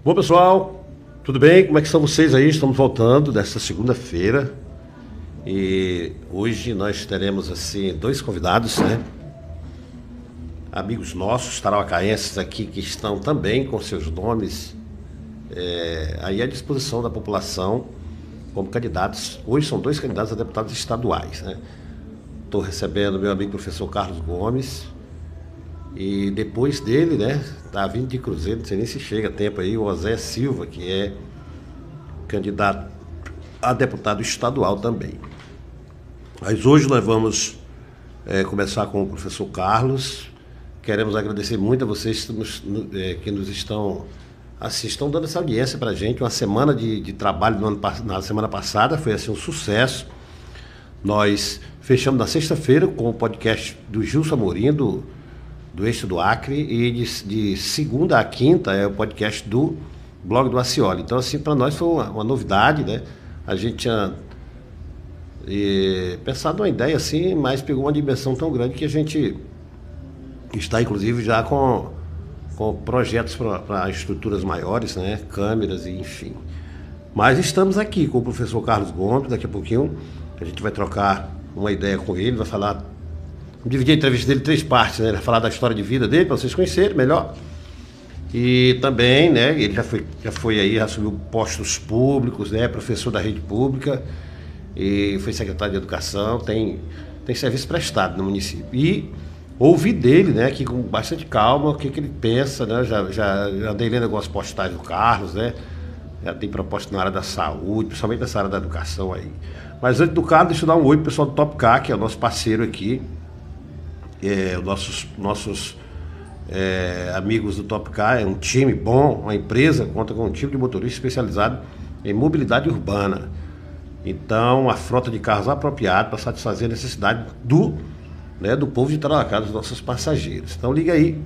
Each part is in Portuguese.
Bom, pessoal, tudo bem? Como é que estão vocês aí? Estamos voltando desta segunda-feira e hoje nós teremos assim dois convidados, né? Amigos nossos, tarauacaenses aqui que estão também com seus nomes aí à disposição da população como candidatos. Hoje são dois candidatos a deputados estaduais, né? Estou recebendo meu amigo professor Carlos Gomes e depois dele, né, tá vindo de Cruzeiro, não sei nem se chega a tempo aí, o José Silva, que é candidato a deputado estadual também. Mas hoje nós vamos começar com o professor Carlos. Queremos agradecer muito a vocês que nos estão dando essa audiência para a gente. Uma semana de trabalho na semana passada foi assim um sucesso. Nós fechamos na sexta-feira com o podcast do Gilson Amorim, do Eixo do Acre, e de segunda a quinta é o podcast do Blog do Acioli. Então, assim, para nós foi uma novidade, né? A gente tinha pensado uma ideia assim, mas pegou uma dimensão tão grande que a gente está, inclusive, já com projetos para estruturas maiores, né? Câmeras e enfim. Mas estamos aqui com o professor Carlos Gomes. Daqui a pouquinho a gente vai trocar uma ideia com ele, vai falar. Dividir a entrevista dele em 3 partes, né? Ele vai falar da história de vida dele, para vocês conhecerem melhor. E também, né, ele já foi aí, assumiu postos públicos, né? Professor da rede pública e foi secretário de educação, tem serviço prestado no município. E ouvi dele, né, aqui com bastante calma, o que ele pensa, né? Já andei lendo algumas postagens do Carlos, né? Já tem proposta na área da saúde, principalmente nessa área da educação aí. Mas antes do Carlos, deixa eu dar um oi pro pessoal do Top Car, que é o nosso parceiro aqui. Nossos amigos do Top Car, é um time bom, uma empresa, conta com um time de motorista especializado em mobilidade urbana. Então, a frota de carros apropriada para satisfazer a necessidade do povo de Tarauacá, dos nossos passageiros. Então, liga aí,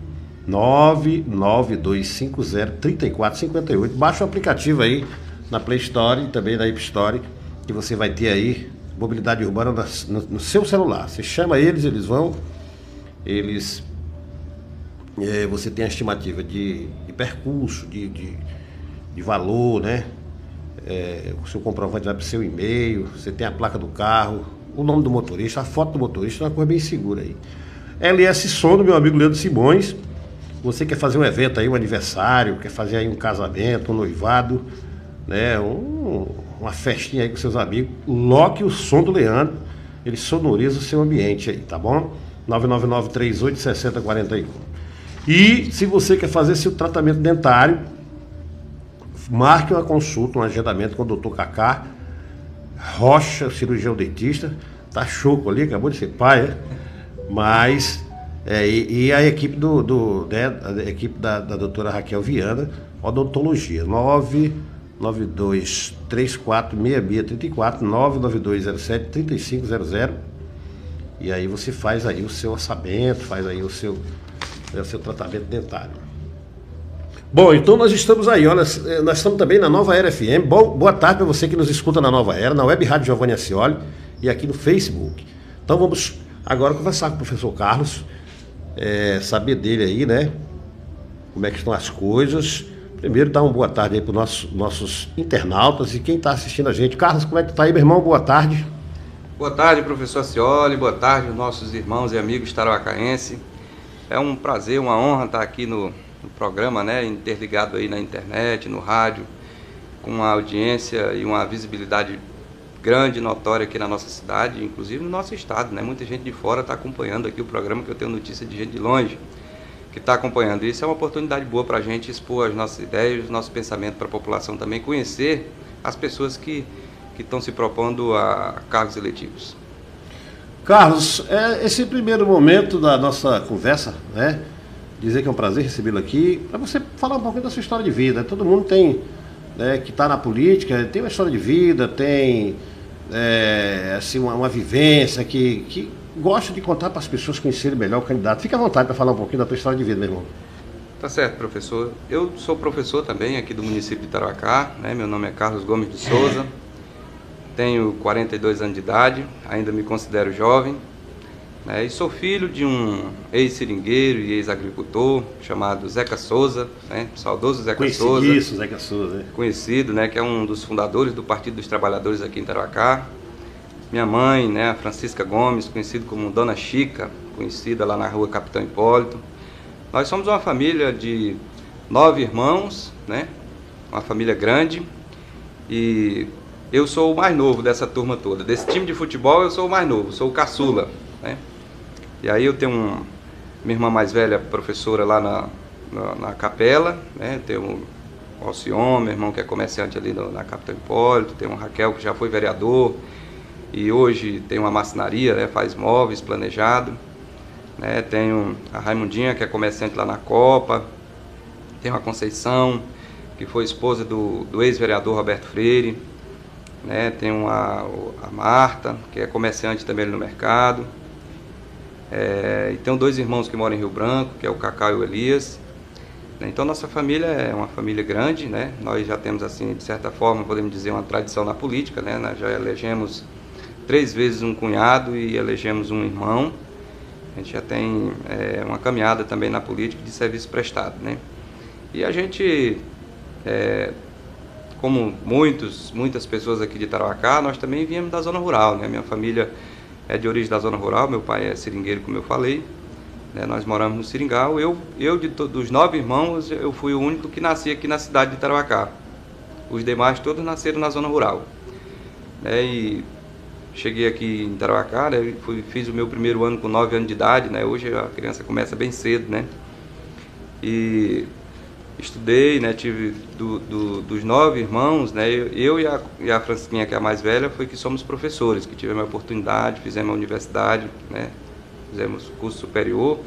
99250-3458. Baixa o aplicativo aí na Play Store e também na App Store, que você vai ter aí mobilidade urbana no seu celular. Você chama eles vão. Você tem a estimativa de percurso, de valor, né? O seu comprovante vai para o seu e-mail, você tem a placa do carro, o nome do motorista, a foto do motorista, uma coisa bem segura aí. LS Som, do meu amigo Leandro Simões. Você quer fazer um evento aí, um aniversário, quer fazer aí um casamento, um noivado, né? Uma festinha aí com seus amigos, loque o som do Leandro, ele sonoriza o seu ambiente aí, tá bom? 999-38-6041. E se você quer fazer seu tratamento dentário, marque uma consulta, um agendamento com o Dr. Cacá Rocha, cirurgião dentista. Tá choco ali, acabou de ser pai, né? Mas e a equipe a equipe da doutora Raquel Viana, odontologia, 992346634, 99207-3500. E aí você faz aí o seu orçamento, faz aí o seu tratamento dentário. Bom, então nós estamos aí, olha, nós estamos também na Nova Era FM. Boa tarde para você que nos escuta na Nova Era, na Web Rádio Giovanni Acioli e aqui no Facebook. Então vamos agora conversar com o professor Carlos, saber dele aí, né, como é que estão as coisas. Primeiro, dar uma boa tarde aí para os nossos internautas e quem está assistindo a gente. Carlos, como é que tá aí, meu irmão? Boa tarde. Boa tarde, professor Acioli, boa tarde, nossos irmãos e amigos tarauacaenses. É um prazer, uma honra estar aqui no programa, né, interligado aí na internet, no rádio, com uma audiência e uma visibilidade grande, notória aqui na nossa cidade, inclusive no nosso estado, né? Muita gente de fora está acompanhando aqui o programa, que eu tenho notícia de gente de longe que está acompanhando. Isso é uma oportunidade boa para a gente expor as nossas ideias, os nossos pensamentos para a população também, conhecer as pessoas que estão se propondo a cargos eletivos. Carlos, esse primeiro momento da nossa conversa, né? Dizer que é um prazer recebê-lo aqui, para você falar um pouquinho da sua história de vida. Todo mundo tem, né, que está na política, tem uma história de vida, tem assim, uma vivência que gosta de contar para as pessoas conhecerem melhor o candidato. Fique à vontade para falar um pouquinho da tua história de vida, meu irmão. Tá certo, professor. Eu sou professor também aqui do município de Tarauacá, né? Meu nome é Carlos Gomes de Souza, tenho 42 anos de idade, ainda me considero jovem, né? E sou filho de um ex-seringueiro e ex-agricultor chamado Zeca Souza, né? Saudoso Zeca Souza. Isso, Zeca Souza. Conhecido, né? Que é um dos fundadores do Partido dos Trabalhadores aqui em Tarauacá. Minha mãe, né? A Francisca Gomes, conhecida como Dona Chica, conhecida lá na rua Capitão Hipólito. Nós somos uma família de 9 irmãos, né? Uma família grande. E eu sou o mais novo dessa turma toda. Desse time de futebol eu sou o mais novo, sou o caçula, né? E aí eu tenho minha irmã mais velha, professora lá na capela, né? Tenho o Alcion, meu irmão que é comerciante ali na Capitão Hipólito, tem o Raquel que já foi vereador e hoje tem uma marcenaria, né? Faz móveis planejado, né? Tenho a Raimundinha que é comerciante lá na Copa, tenho a Conceição que foi esposa do ex-vereador Roberto Freire, né? Tenho a Marta que é comerciante também ali no mercado. E tenho 2 irmãos que moram em Rio Branco, que é o Cacau e o Elias. Então nossa família é uma família grande, né? Nós já temos, assim, de certa forma, podemos dizer, uma tradição na política, né? Nós já elegemos 3 vezes um cunhado e elegemos um irmão. A gente já tem uma caminhada também na política de serviço prestado, né? E a gente, como muitas pessoas aqui de Tarauacá, nós também viemos da zona rural, né? Minha família é de origem da zona rural, meu pai é seringueiro, como eu falei, né? Nós moramos no Seringal. Dos 9 irmãos, eu fui o único que nasci aqui na cidade de Tarauacá. Os demais todos nasceram na zona rural, né? E cheguei aqui em Tarauacá, né? Fiz o meu primeiro ano com 9 anos de idade, né? Hoje a criança começa bem cedo, né? E estudei, né? Tive dos 9 irmãos, né? Eu e a Francisquinha, que é a mais velha, foi que somos professores, que tivemos a oportunidade, fizemos a universidade, né? Fizemos curso superior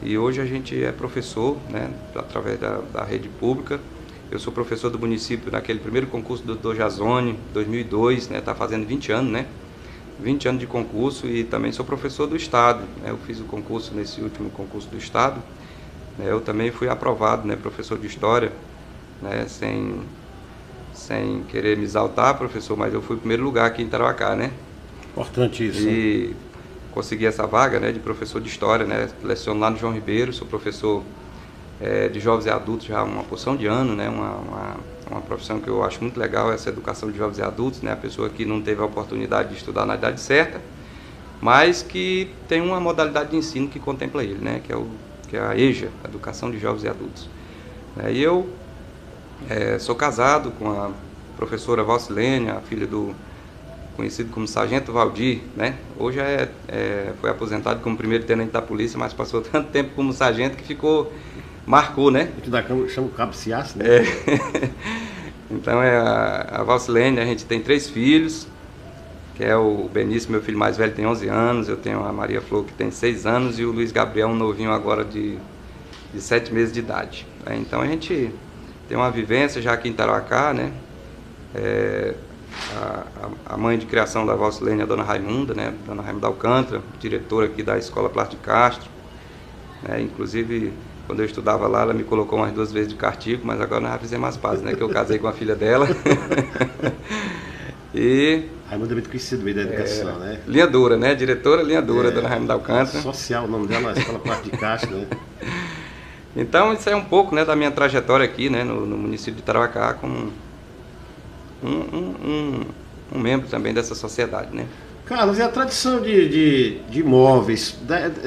e hoje a gente é professor, né? Através da rede pública. Eu sou professor do município naquele primeiro concurso do Dr. Jazone, 2002, né? Tá fazendo 20 anos, né? 20 anos de concurso e também sou professor do estado, né? Eu fiz o concurso nesse último concurso do estado. Eu também fui aprovado, né, professor de História, né, sem querer me exaltar, professor, mas eu fui em primeiro lugar aqui em Tarauacá, né? Importante isso. E consegui essa vaga, né, de professor de História, né? Leciono lá no João Ribeiro, sou professor de jovens e adultos já há uma porção de anos, né? Uma profissão que eu acho muito legal, essa educação de jovens e adultos, né? A pessoa que não teve a oportunidade de estudar na idade certa, mas que tem uma modalidade de ensino que contempla ele, né? Que é a EJA, Educação de Jovens e Adultos. E eu sou casado com a professora Valcilene, a filha do conhecido como Sargento Valdir, né? Hoje foi aposentado como primeiro tenente da polícia, mas passou tanto tempo como sargento que marcou, né? Chama o Cabo Ciaço, né? Então a Valcilene, a gente tem 3 filhos, que é o Benício, meu filho mais velho, tem 11 anos, eu tenho a Maria Flor, que tem 6 anos, e o Luiz Gabriel, um novinho agora de 7 meses de idade. Então a gente tem uma vivência já aqui em Tarauacá, né? A mãe de criação da Valcilene é a dona Raimunda, né? Dona Raimunda Alcântara, diretora aqui da Escola Plástico de Castro, né? Inclusive, quando eu estudava lá, ela me colocou umas 2 vezes de castigo, mas agora nós já fizemos as pazes, né? Que eu casei com a filha dela. E Raimunda é muito conhecida no meio da educação, né? Linha Dura, né? Diretora Linha Dura, dona Raimunda Alcântara. Social, o nome dela é Escola Plástico de Castro, né? Então, isso é um pouco, né, da minha trajetória aqui, né, no município de Tarauacá, como um membro também dessa sociedade, né? Carlos, e a tradição de móveis,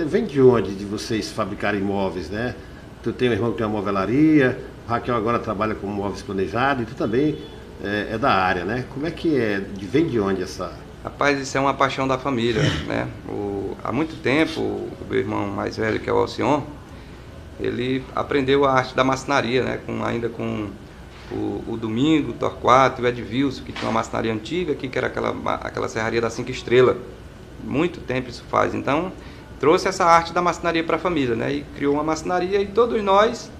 vem de onde, de vocês fabricarem móveis, né? Tu tem um irmão que tem uma movelaria, o Raquel agora trabalha com móveis planejados, e tu também é da área, né? Como é que vem de onde essa... Rapaz, isso é uma paixão da família, né? Há muito tempo, o meu irmão mais velho, que é o Alcion, ele aprendeu a arte da marcenaria, né? Ainda com o Domingo, o Torquato e o Edvilson, que tinha uma marcenaria antiga aqui, que era aquela serraria da 5 Estrelas. Muito tempo isso faz. Então, trouxe essa arte da marcenaria para a família, né? E criou uma marcenaria e todos nós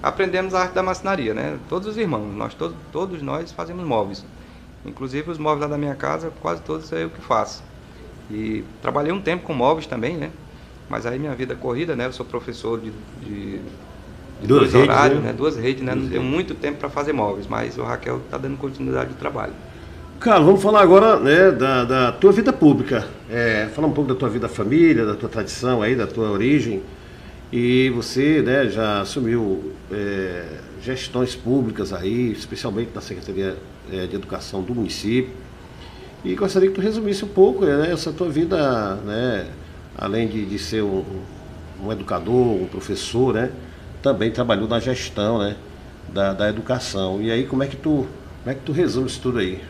aprendemos a arte da marcenaria, né? Todos os irmãos, todos nós fazemos móveis. Inclusive os móveis lá da minha casa, quase todos é eu que faço. E trabalhei um tempo com móveis também, né? Mas aí minha vida é corrida, né? Eu sou professor de 2 horários, né? 2 redes, né? Não deu muito tempo para fazer móveis, mas o Raquel está dando continuidade de trabalho. Carlos, vamos falar agora, né, da tua vida pública. Falar um pouco da tua vida família, da tua tradição aí, da tua origem. E você, né, já assumiu gestões públicas aí, especialmente na Secretaria de Educação do município. E gostaria que tu resumisse um pouco, né, essa tua vida, né, além de ser um educador, um professor, né, também trabalhou na gestão, né, da educação. E aí, como é que tu resume isso tudo aí?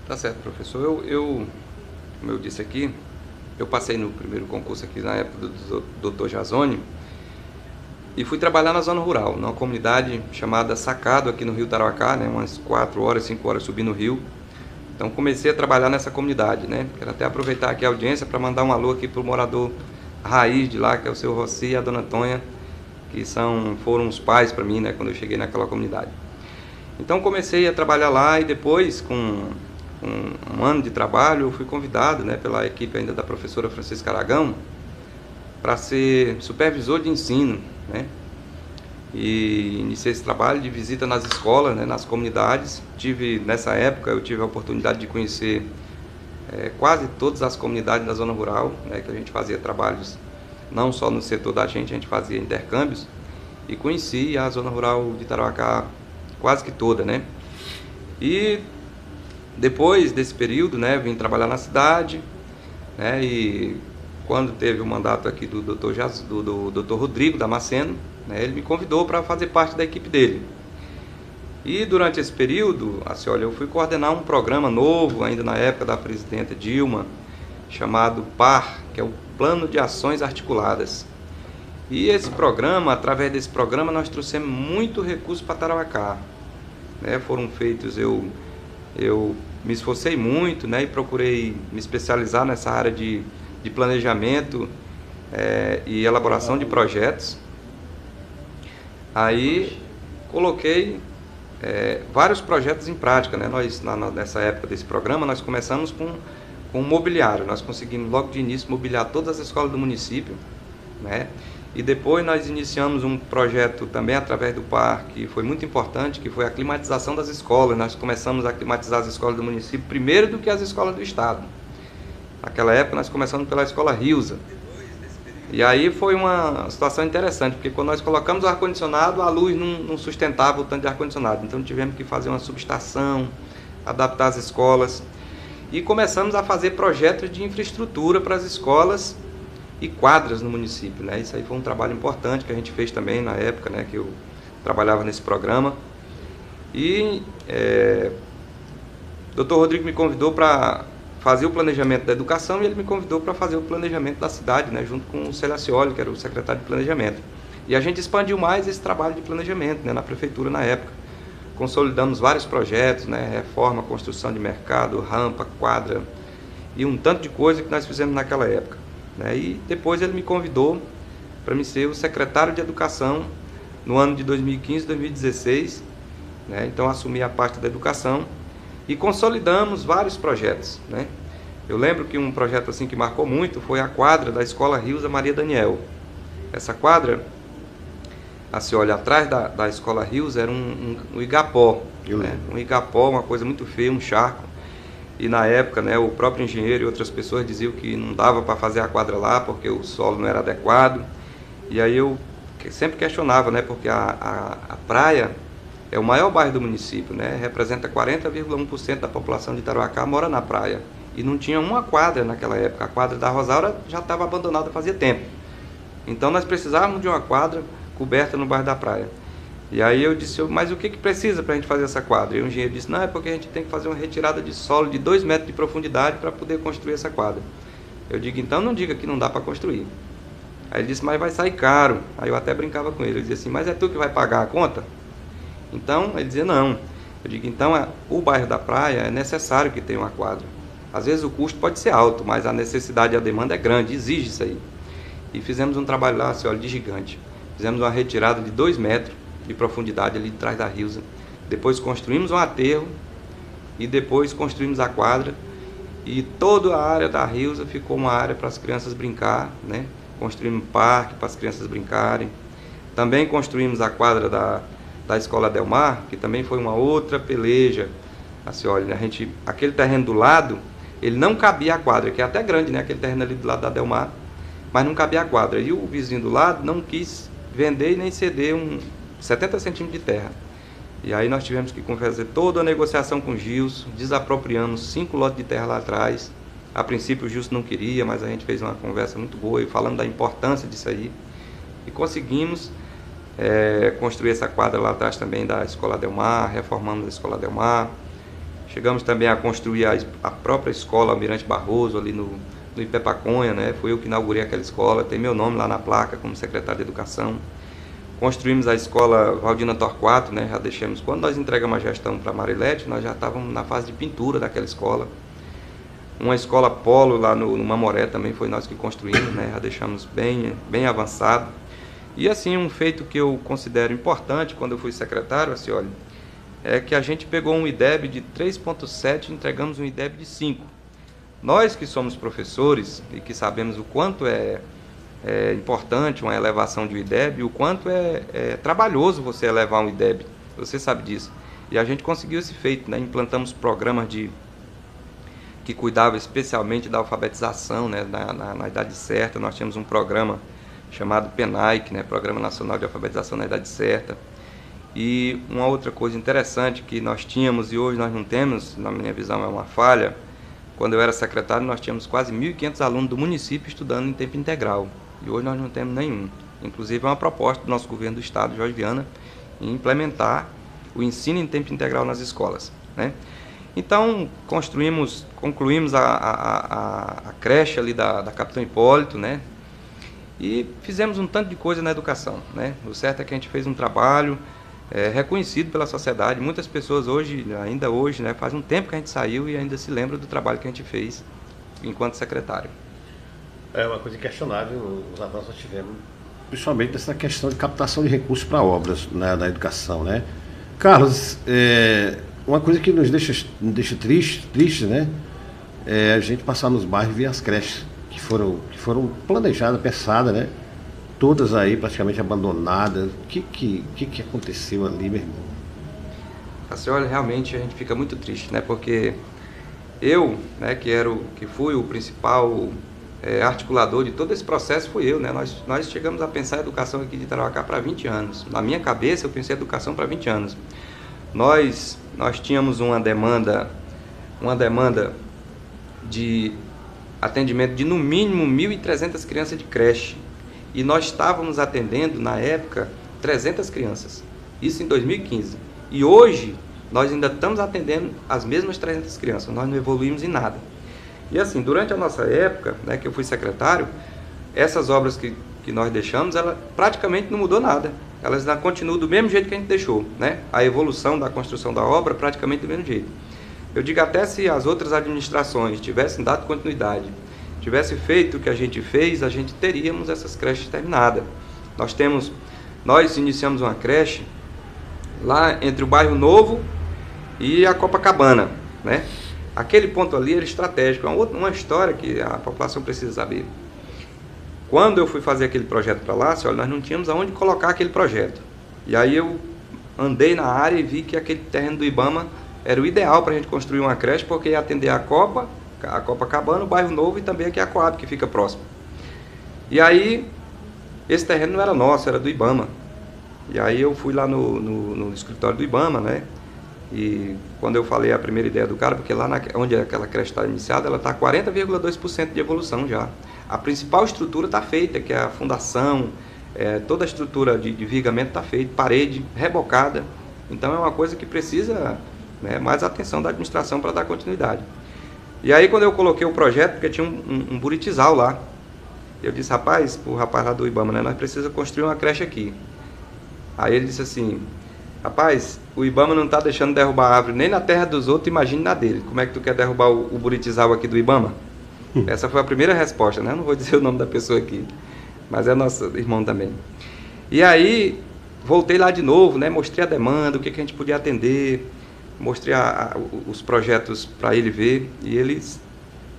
Tá certo, professor. Como eu disse aqui, eu passei no primeiro concurso aqui na época do Dr. Jazone e fui trabalhar na zona rural, numa comunidade chamada Sacado, aqui no Rio Tarauacá, né, umas 4 horas, 5 horas subindo o rio. Então comecei a trabalhar nessa comunidade, né? Quero até aproveitar aqui a audiência para mandar um alô aqui para o morador raiz de lá, que é o seu Rossi e a dona Tonha, que foram os pais para mim, né, quando eu cheguei naquela comunidade. Então comecei a trabalhar lá e depois, com um ano de trabalho, eu fui convidado, né, pela equipe ainda da professora Francisca Aragão para ser supervisor de ensino, né? E iniciei esse trabalho de visita nas escolas, né, nas comunidades. Nessa época eu tive a oportunidade de conhecer quase todas as comunidades da zona rural, né, que a gente fazia trabalhos não só no setor da gente, a gente fazia intercâmbios, e conheci a zona rural de Tarauacá quase que toda, né? E depois desse período, né, vim trabalhar na cidade, né, e quando teve o mandato aqui do Dr. Rodrigo Damasceno, né, ele me convidou para fazer parte da equipe dele. E durante esse período, assim, olha, eu fui coordenar um programa novo, ainda na época da presidenta Dilma, chamado PAR, que é o Plano de Ações Articuladas. E esse programa, através desse programa, nós trouxemos muito recurso para Tarauacá, né? Foram feitos, eu me esforcei muito, né, e procurei me especializar nessa área de planejamento e elaboração de projetos. Aí coloquei vários projetos em prática, né? Nessa época desse programa, nós começamos com o mobiliário. Nós conseguimos logo de início mobiliar todas as escolas do município, né? E depois nós iniciamos um projeto também através do PAR, que foi muito importante, que foi a climatização das escolas. Nós começamos a climatizar as escolas do município primeiro do que as escolas do estado. Naquela época nós começamos pela escola Rilza. E aí foi uma situação interessante, porque quando nós colocamos o ar-condicionado, a luz não sustentava o tanto de ar-condicionado. Então tivemos que fazer uma subestação, adaptar as escolas. E começamos a fazer projetos de infraestrutura para as escolas e quadras no município, né? Isso aí foi um trabalho importante que a gente fez também na época, né, que eu trabalhava nesse programa. E o Dr. Rodrigo me convidou para fazer o planejamento da educação e ele me convidou para fazer o planejamento da cidade, né, junto com o Célio Ascioli, que era o secretário de planejamento. E a gente expandiu mais esse trabalho de planejamento, né, na prefeitura na época. Consolidamos vários projetos, né, reforma, construção de mercado, rampa, quadra e um tanto de coisa que nós fizemos naquela época, né? E depois ele me convidou para me ser o secretário de educação no ano de 2015, 2016, né? Então assumi a parte da educação e consolidamos vários projetos, né? Eu lembro que um projeto assim que marcou muito foi a quadra da Escola Rilza Maria Daniel. Essa quadra, assim, olha, atrás da Escola Rilza era um igapó, né? Um igapó, uma coisa muito feia, um charco. E na época, né, o próprio engenheiro e outras pessoas diziam que não dava para fazer a quadra lá porque o solo não era adequado. E aí eu sempre questionava, né, porque a praia é o maior bairro do município, né, representa 40,1% da população de Tarauacá mora na praia. E não tinha uma quadra naquela época. A quadra da Rosaura já estava abandonada fazia tempo. Então nós precisávamos de uma quadra coberta no bairro da praia. E aí eu disse, mas o que precisa para a gente fazer essa quadra? E o engenheiro disse, não, é porque a gente tem que fazer uma retirada de solo de 2 metros de profundidade para poder construir essa quadra. Eu digo, então não diga que não dá para construir. Aí ele disse, mas vai sair caro. Aí eu até brincava com ele, eu dizia assim, mas é tu que vai pagar a conta? Então ele dizia, não. Eu digo, então o bairro da praia é necessário que tenha uma quadra. Às vezes o custo pode ser alto, mas a necessidade e a demanda é grande, exige isso aí. E fizemos um trabalho lá, assim, olha, de gigante. Fizemos uma retirada de 2 metros de profundidade ali de trás da Rilza. Depois construímos um aterro e depois construímos a quadra. E toda a área da Rilza ficou uma área para as crianças brincar, né? Construímos um parque para as crianças brincarem. Também construímos a quadra da Escola Delmar, que também foi uma outra peleja. Assim, olha, aquele terreno do lado, ele não cabia a quadra, que é até grande, né? Aquele terreno ali do lado da Delmar, mas não cabia a quadra. E o vizinho do lado não quis vender e nem ceder 70 centímetros de terra. E aí nós tivemos que fazer toda a negociação com o Gilson, desapropriamos 5 lotes de terra lá atrás. A princípio o Gilson não queria, mas a gente fez uma conversa muito boa, falando da importância disso aí. E conseguimos construir essa quadra lá atrás também da Escola Delmar, reformamos a Escola Delmar. Chegamos também a construir a própria escola Almirante Barroso, ali no Ipepaconha, né? Fui eu que inaugurei aquela escola, tem meu nome lá na placa como secretário de Educação. Construímos a escola Valdina Torquato, né? Já deixamos, quando nós entregamos a gestão para a Marilete, nós já estávamos na fase de pintura daquela escola. Uma escola Polo lá no Mamoré também foi nós que construímos, né? Já deixamos bem avançado. E assim, um feito que eu considero importante quando eu fui secretário, assim, olha, é que a gente pegou um IDEB de 3,7 e entregamos um IDEB de 5. Nós que somos professores e que sabemos o quanto é importante uma elevação de um IDEB, o quanto é trabalhoso você elevar um IDEB, você sabe disso. E a gente conseguiu esse feito, né? Implantamos programas que cuidavam especialmente da alfabetização, né? Na idade certa. Nós tínhamos um programa chamado PENAIC, né? Programa Nacional de Alfabetização na Idade Certa. E uma outra coisa interessante que nós tínhamos e hoje nós não temos, na minha visão é uma falha, quando eu era secretário nós tínhamos quase 1.500 alunos do município estudando em tempo integral. E hoje nós não temos nenhum. Inclusive é uma proposta do nosso governo do estado, Jorge Viana, em implementar o ensino em tempo integral nas escolas, né? Então concluímos a creche ali da Capitão Hipólito, né? E fizemos um tanto de coisa na educação, né? O certo é que a gente fez um trabalho reconhecido pela sociedade. Muitas pessoas ainda hoje, né, faz um tempo que a gente saiu e ainda se lembra do trabalho que a gente fez enquanto secretário. É uma coisa inquestionável, os avanços que nós tivemos, principalmente nessa questão de captação de recursos para obras na educação, né? Carlos, uma coisa que nos deixa triste, né? É a gente passar nos bairros e ver as creches que foram planejadas, pensadas, né? Todas aí praticamente abandonadas. O que aconteceu ali, meu irmão? Assim, olha, realmente a gente fica muito triste, né? Porque eu, né, que fui o principal articulador de todo esse processo, fui eu, né? Nós chegamos a pensar a educação aqui de Tarauacá para 20 anos. Na minha cabeça eu pensei a educação para 20 anos. Nós tínhamos uma demanda de atendimento de no mínimo 1.300 crianças de creche. E nós estávamos atendendo, na época, 300 crianças. Isso em 2015. E hoje, nós ainda estamos atendendo as mesmas 300 crianças. Nós não evoluímos em nada. E assim, durante a nossa época, né, que eu fui secretário, essas obras que nós deixamos, ela praticamente não mudou nada. Elas ainda continuam do mesmo jeito que a gente deixou, né? A evolução da construção da obra, praticamente do mesmo jeito. Eu digo, até se as outras administrações tivessem dado continuidade, tivesse feito o que a gente fez, a gente teríamos essas creches terminadas. Nós iniciamos uma creche lá entre o Bairro Novo e a Copacabana, né? Aquele ponto ali era estratégico, é uma história que a população precisa saber. Quando eu fui fazer aquele projeto para lá, olha, nós não tínhamos aonde colocar aquele projeto. E aí eu andei na área e vi que aquele terreno do Ibama era o ideal para a gente construir uma creche, porque ia atender a Copacabana, o Bairro Novo e também aqui a Coab, que fica próximo. E aí, esse terreno não era nosso, era do Ibama. E aí eu fui lá no escritório do Ibama, né? E quando eu falei a primeira ideia do cara, porque lá onde aquela creche está iniciada, ela está 40,2% de evolução já. A principal estrutura está feita, que é a fundação, toda a estrutura de vigamento está feita, parede rebocada. Então é uma coisa que precisa, né, mais atenção da administração para dar continuidade. E aí quando eu coloquei o projeto, porque tinha um buritizal lá, eu disse, rapaz, o rapaz lá do Ibama, né, nós precisamos construir uma creche aqui. Aí ele disse assim, rapaz, o Ibama não está deixando derrubar a árvore nem na terra dos outros, imagine na dele. Como é que tu quer derrubar o buritizal aqui do Ibama? Essa foi a primeira resposta, né? Eu não vou dizer o nome da pessoa aqui, mas é nosso irmão também. E aí, voltei lá de novo, né? Mostrei a demanda, o que a gente podia atender, mostrei os projetos para ele ver, e ele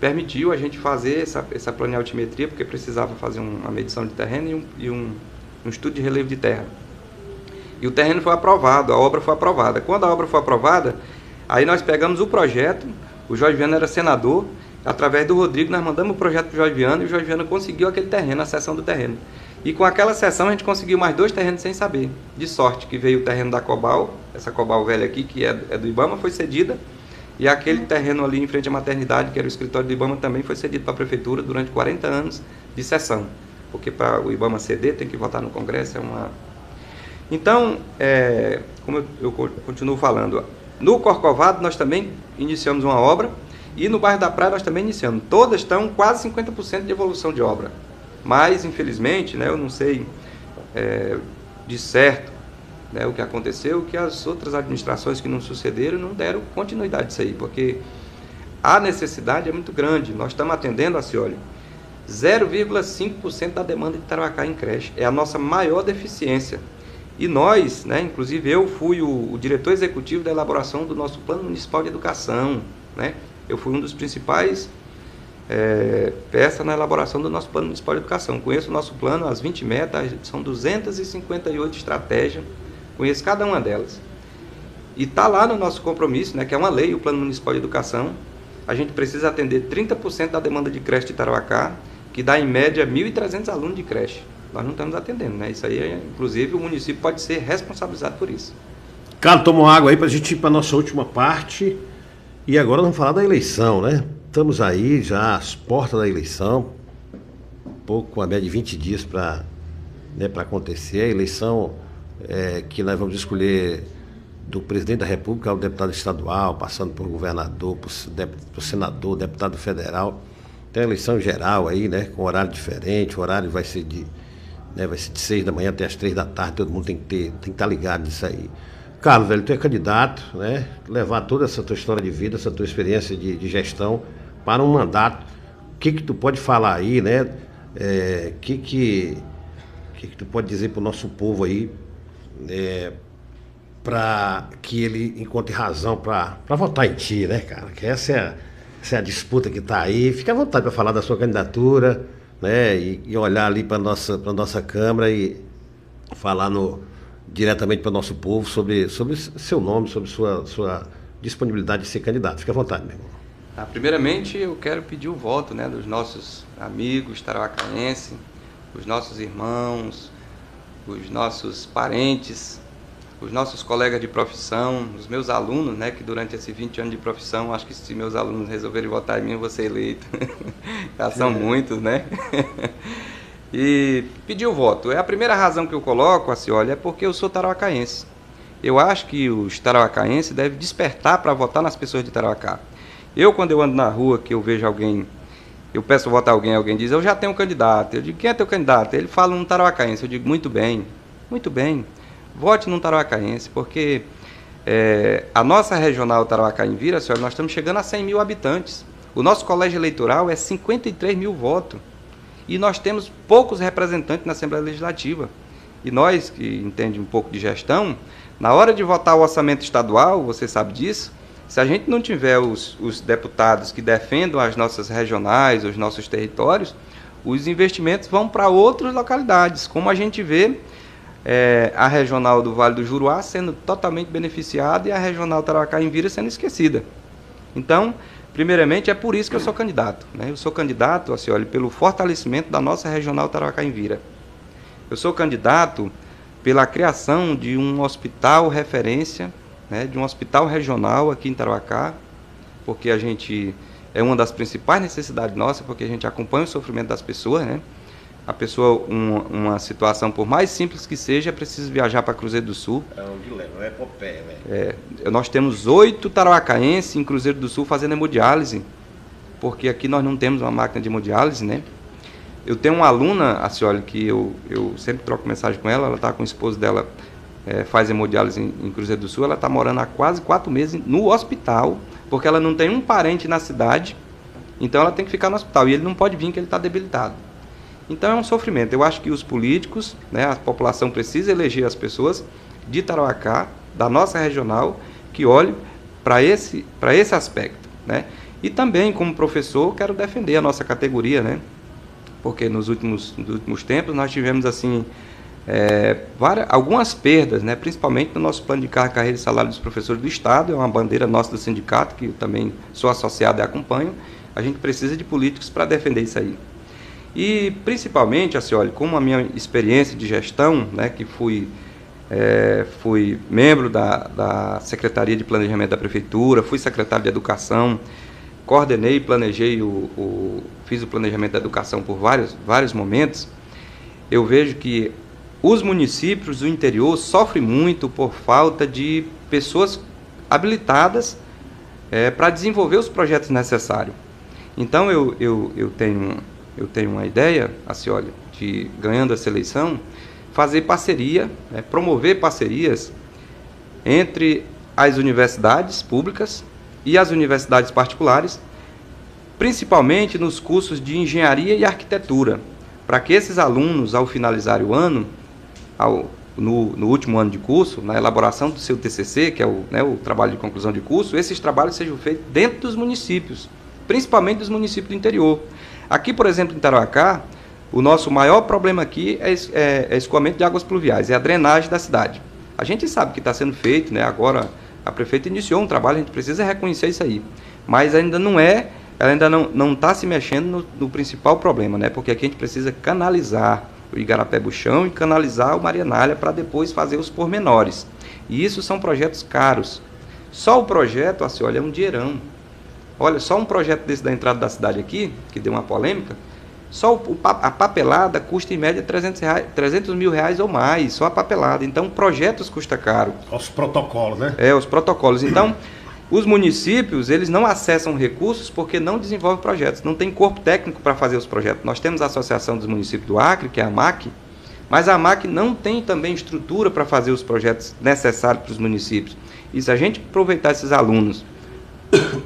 permitiu a gente fazer essa planealtimetria, porque precisava fazer uma medição de terreno e um estudo de relevo de terra. E o terreno foi aprovado, a obra foi aprovada. Quando a obra foi aprovada, Aí nós pegamos o projeto, o Jorge Viana era senador, através do Rodrigo nós mandamos o projeto para o Jorge Viana e o Jorge Viana conseguiu aquele terreno, a cessão do terreno. E com aquela cessão a gente conseguiu mais 2 terrenos sem saber. De sorte que veio o terreno da Cobal, essa Cobal velha aqui, que é do Ibama, foi cedida. E aquele terreno ali em frente à maternidade, que era o escritório do Ibama, também foi cedido para a prefeitura durante 40 anos de cessão. Porque para o Ibama ceder tem que votar no Congresso, Então, como eu continuo falando, no Corcovado nós também iniciamos uma obra e no bairro da Praia nós também iniciamos. Todas estão quase 50% de evolução de obra. Mas, infelizmente, né, eu não sei de certo, né, o que aconteceu, que as outras administrações que não sucederam não deram continuidade disso aí, porque a necessidade é muito grande. Nós estamos atendendo, Acioli, 0,5% da demanda de Tarauacá em creche. É a nossa maior deficiência. E nós, né, inclusive eu fui o diretor executivo da elaboração do nosso Plano Municipal de Educação, né? Eu fui um dos principais peças na elaboração do nosso Plano Municipal de Educação. Conheço o nosso plano, as 20 metas, são 258 estratégias, conheço cada uma delas. E está lá no nosso compromisso, né, que é uma lei, o Plano Municipal de Educação. A gente precisa atender 30% da demanda de creche de Tarauacá, que dá em média 1.300 alunos de creche. Nós não estamos atendendo, né? Isso aí, inclusive, o município pode ser responsabilizado por isso. Carlos, toma uma água aí para a gente ir para a nossa última parte. E agora vamos falar da eleição, né? Estamos aí já às portas da eleição, com a média de 20 dias para acontecer. A eleição que nós vamos escolher do presidente da República ao deputado estadual, passando por governador, por senador, deputado federal. Tem a eleição geral aí, né? Com horário diferente, o horário vai ser de 6 da manhã até as 3 da tarde, todo mundo tem que estar ligado nisso aí. Carlos, velho, tu é candidato, né? Levar toda essa tua história de vida, essa tua experiência de gestão para um mandato. O que tu pode falar aí, né? O que tu pode dizer para o nosso povo aí, para que ele encontre razão para votar em ti, né, cara? Que essa é a disputa que está aí. Fique à vontade para falar da sua candidatura, né? E olhar ali para nossa Câmara e falar diretamente para o nosso povo sobre seu nome, sobre sua disponibilidade de ser candidato. Fique à vontade, meu irmão. Primeiramente, eu quero pedir o voto, né, dos nossos amigos tarauacaenses, os nossos irmãos, os nossos parentes, os nossos colegas de profissão, os meus alunos, né, que durante esses 20 anos de profissão, acho que se meus alunos resolverem votar em mim, eu vou ser eleito. Já são muitos, né? E pedir o voto. A primeira razão que eu coloco, Acioli, é porque eu sou tarauacaense. Eu acho que os tarauacaenses devem despertar para votar nas pessoas de Tarauacá. Quando eu ando na rua, que eu vejo alguém, eu peço voto a alguém diz, eu já tenho um candidato. Eu digo, quem é teu candidato? Ele fala um tarauacaense. Eu digo, muito bem, vote num tarauacaense, porque a nossa regional Tarauacá em Vira, senhora, nós estamos chegando a 100 mil habitantes. O nosso colégio eleitoral é 53 mil votos. E nós temos poucos representantes na Assembleia Legislativa. E nós, que entendemos um pouco de gestão, na hora de votar o orçamento estadual, você sabe disso, se a gente não tiver os deputados que defendam as nossas regionais, os nossos territórios, os investimentos vão para outras localidades, como a gente vê a regional do Vale do Juruá sendo totalmente beneficiada e a regional Tarauacá em Vira sendo esquecida. Então, primeiramente, é por isso que eu sou candidato, né? Eu sou candidato, Acioli, pelo fortalecimento da nossa regional Tarauacá em Vira. Eu sou candidato pela criação de um hospital referência, né, de um hospital regional aqui em Tarauacá, porque a gente é uma das principais necessidades nossas, porque a gente acompanha o sofrimento das pessoas, né? A pessoa, uma situação, por mais simples que seja, precisa viajar para Cruzeiro do Sul. É um dilema, é epopeia, né? Nós temos 8 tarauacaenses em Cruzeiro do Sul fazendo hemodiálise, porque aqui nós não temos uma máquina de hemodiálise, né? Eu tenho uma aluna, Acioli, que eu sempre troco mensagem com ela está com o esposo dela, faz hemodiálise em Cruzeiro do Sul, ela está morando há quase 4 meses no hospital, porque ela não tem um parente na cidade, então ela tem que ficar no hospital, e ele não pode vir, que ele está debilitado. Então é um sofrimento. Eu acho que os políticos, né, a população precisa eleger as pessoas de Tarauacá, da nossa regional, que olhem para esse aspecto, né? E também, como professor, quero defender a nossa categoria, né? Porque nos últimos tempos nós tivemos assim algumas perdas, né, principalmente no nosso plano de carreira e salário dos professores do Estado, é uma bandeira nossa do sindicato, que eu também sou associado e acompanho. A gente precisa de políticos para defender isso aí. E, principalmente, Acioli, como a minha experiência de gestão, né, que fui membro da Secretaria de Planejamento da Prefeitura, fui secretário de Educação, coordenei e planejei, fiz o planejamento da educação por vários momentos. Eu vejo que os municípios do interior sofrem muito por falta de pessoas habilitadas para desenvolver os projetos necessários. Então, eu tenho uma ideia, Acioli, de, ganhando essa eleição, fazer parceria, né, promover parcerias entre as universidades públicas e as universidades particulares, principalmente nos cursos de engenharia e arquitetura, para que esses alunos, ao finalizar o ano, no último ano de curso, na elaboração do seu TCC, que é o trabalho de conclusão de curso, esses trabalhos sejam feitos dentro dos municípios, principalmente dos municípios do interior. Aqui, por exemplo, em Tarauacá, o nosso maior problema aqui é escoamento de águas pluviais, é a drenagem da cidade. A gente sabe que está sendo feito, né? Agora a prefeita iniciou um trabalho, a gente precisa reconhecer isso aí. Mas ainda ela ainda não está se mexendo no principal problema, né? Porque aqui a gente precisa canalizar o Igarapé-Buchão e canalizar o Marianália para depois fazer os pormenores. E isso são projetos caros. Só o projeto, assim, olha, é um dinheirão. Olha, só um projeto desse da entrada da cidade aqui, que deu uma polêmica, só a papelada custa em média 300 mil reais ou mais, só a papelada. Então, projetos custa caro. Os protocolos, né? Os protocolos. Então, os municípios, eles não acessam recursos porque não desenvolvem projetos, não tem corpo técnico para fazer os projetos. Nós temos a Associação dos Municípios do Acre, que é a AMAC, mas a AMAC não tem também estrutura para fazer os projetos necessários para os municípios. E se a gente aproveitar esses alunos,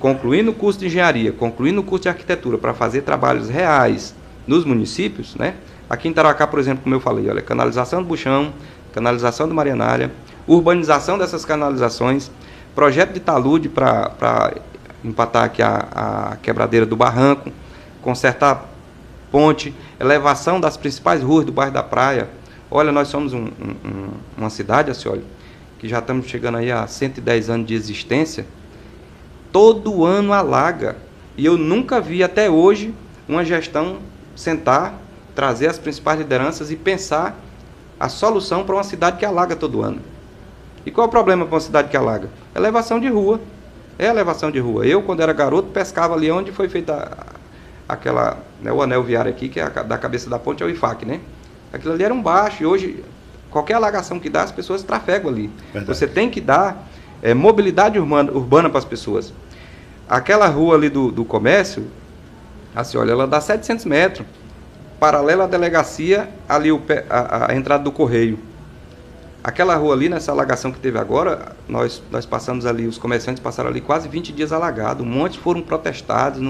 concluindo o curso de engenharia, concluindo o curso de arquitetura, para fazer trabalhos reais nos municípios, né? Aqui em Tarauacá, por exemplo, como eu falei, olha, canalização do Buchão, canalização do Marianália, urbanização dessas canalizações, projeto de talude para empatar aqui a quebradeira do barranco, consertar ponte, elevação das principais ruas do bairro da Praia. Olha, nós somos uma cidade, assim, olha, que já estamos chegando aí a 110 anos de existência. Todo ano alaga. E eu nunca vi até hoje uma gestão sentar, trazer as principais lideranças e pensar a solução para uma cidade que alaga todo ano. E qual é o problema para uma cidade que alaga? Elevação de rua. É elevação de rua. Eu, quando era garoto, pescava ali onde foi feita aquela, né, o anel viário aqui, que é da cabeça da ponte, é o IFAC, né? Aquilo ali era um baixo, e hoje, qualquer alagação que dá, as pessoas trafegam ali. Verdade. Você tem que dar mobilidade urbana para as pessoas. Aquela rua ali do comércio, assim, olha, ela dá 700 metros, paralela à delegacia, ali a entrada do correio. Aquela rua ali, nessa alagação que teve agora, nós passamos ali, os comerciantes passaram ali quase 20 dias alagados, um monte foram protestados,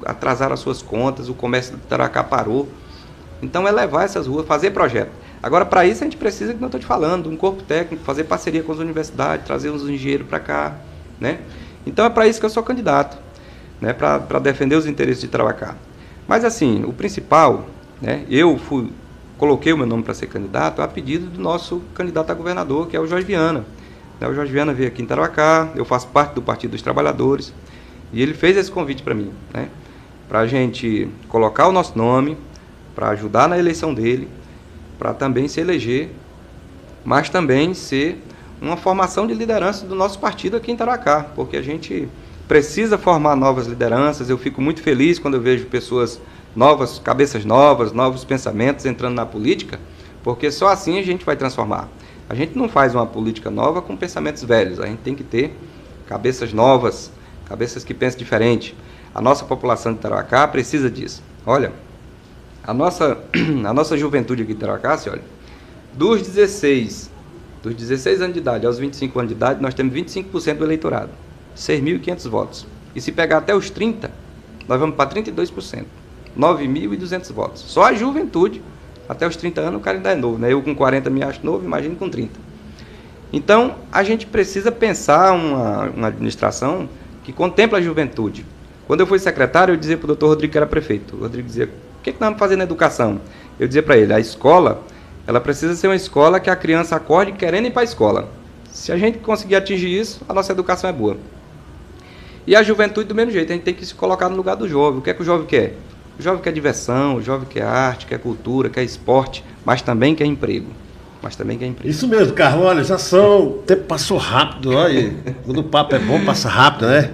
atrasaram as suas contas, o comércio de Tarauacá parou. Então é levar essas ruas, fazer projeto. Agora, para isso, a gente precisa, que não estou te falando, um corpo técnico, fazer parceria com as universidades, trazer uns engenheiros para cá, né? Então é para isso que eu sou candidato, né? Para defender os interesses de Tarauacá. Mas assim, o principal, né? Coloquei o meu nome para ser candidato a pedido do nosso candidato a governador, que é o Jorge Viana. O Jorge Viana veio aqui em Tarauacá, eu faço parte do Partido dos Trabalhadores, e ele fez esse convite para mim, né? Para a gente colocar o nosso nome, para ajudar na eleição dele, para também se eleger, mas também ser uma formação de liderança do nosso partido aqui em Tarauacá, porque a gente precisa formar novas lideranças. Eu fico muito feliz quando eu vejo pessoas novas, cabeças novas, novos pensamentos entrando na política, porque só assim a gente vai transformar. A gente não faz uma política nova com pensamentos velhos, a gente tem que ter cabeças novas, cabeças que pensam diferente. A nossa população de Tarauacá precisa disso. Olha, a nossa juventude aqui de Tarauacá, olha, dos 16 anos de idade aos 25 anos de idade, nós temos 25% do eleitorado, 6.500 votos. E se pegar até os 30, nós vamos para 32%, 9.200 votos. Só a juventude, até os 30 anos, o cara ainda é novo, né? Eu com 40 me acho novo, imagine com 30. Então, a gente precisa pensar uma administração que contempla a juventude. Quando eu fui secretário, eu dizia para o doutor Rodrigo, que era prefeito. O Rodrigo dizia, o que nós vamos fazer na educação? Eu dizia para ele, a escola, Ela precisa ser uma escola que a criança acorde querendo ir para a escola. Se a gente conseguir atingir isso, a nossa educação é boa. E a juventude do mesmo jeito, a gente tem que se colocar no lugar do jovem. O que é que o jovem quer? O jovem quer diversão, o jovem quer arte, quer cultura, quer esporte, mas também quer emprego. Isso mesmo, Carlos. Olha, o tempo passou rápido, olha. Quando o papo é bom, passa rápido, né?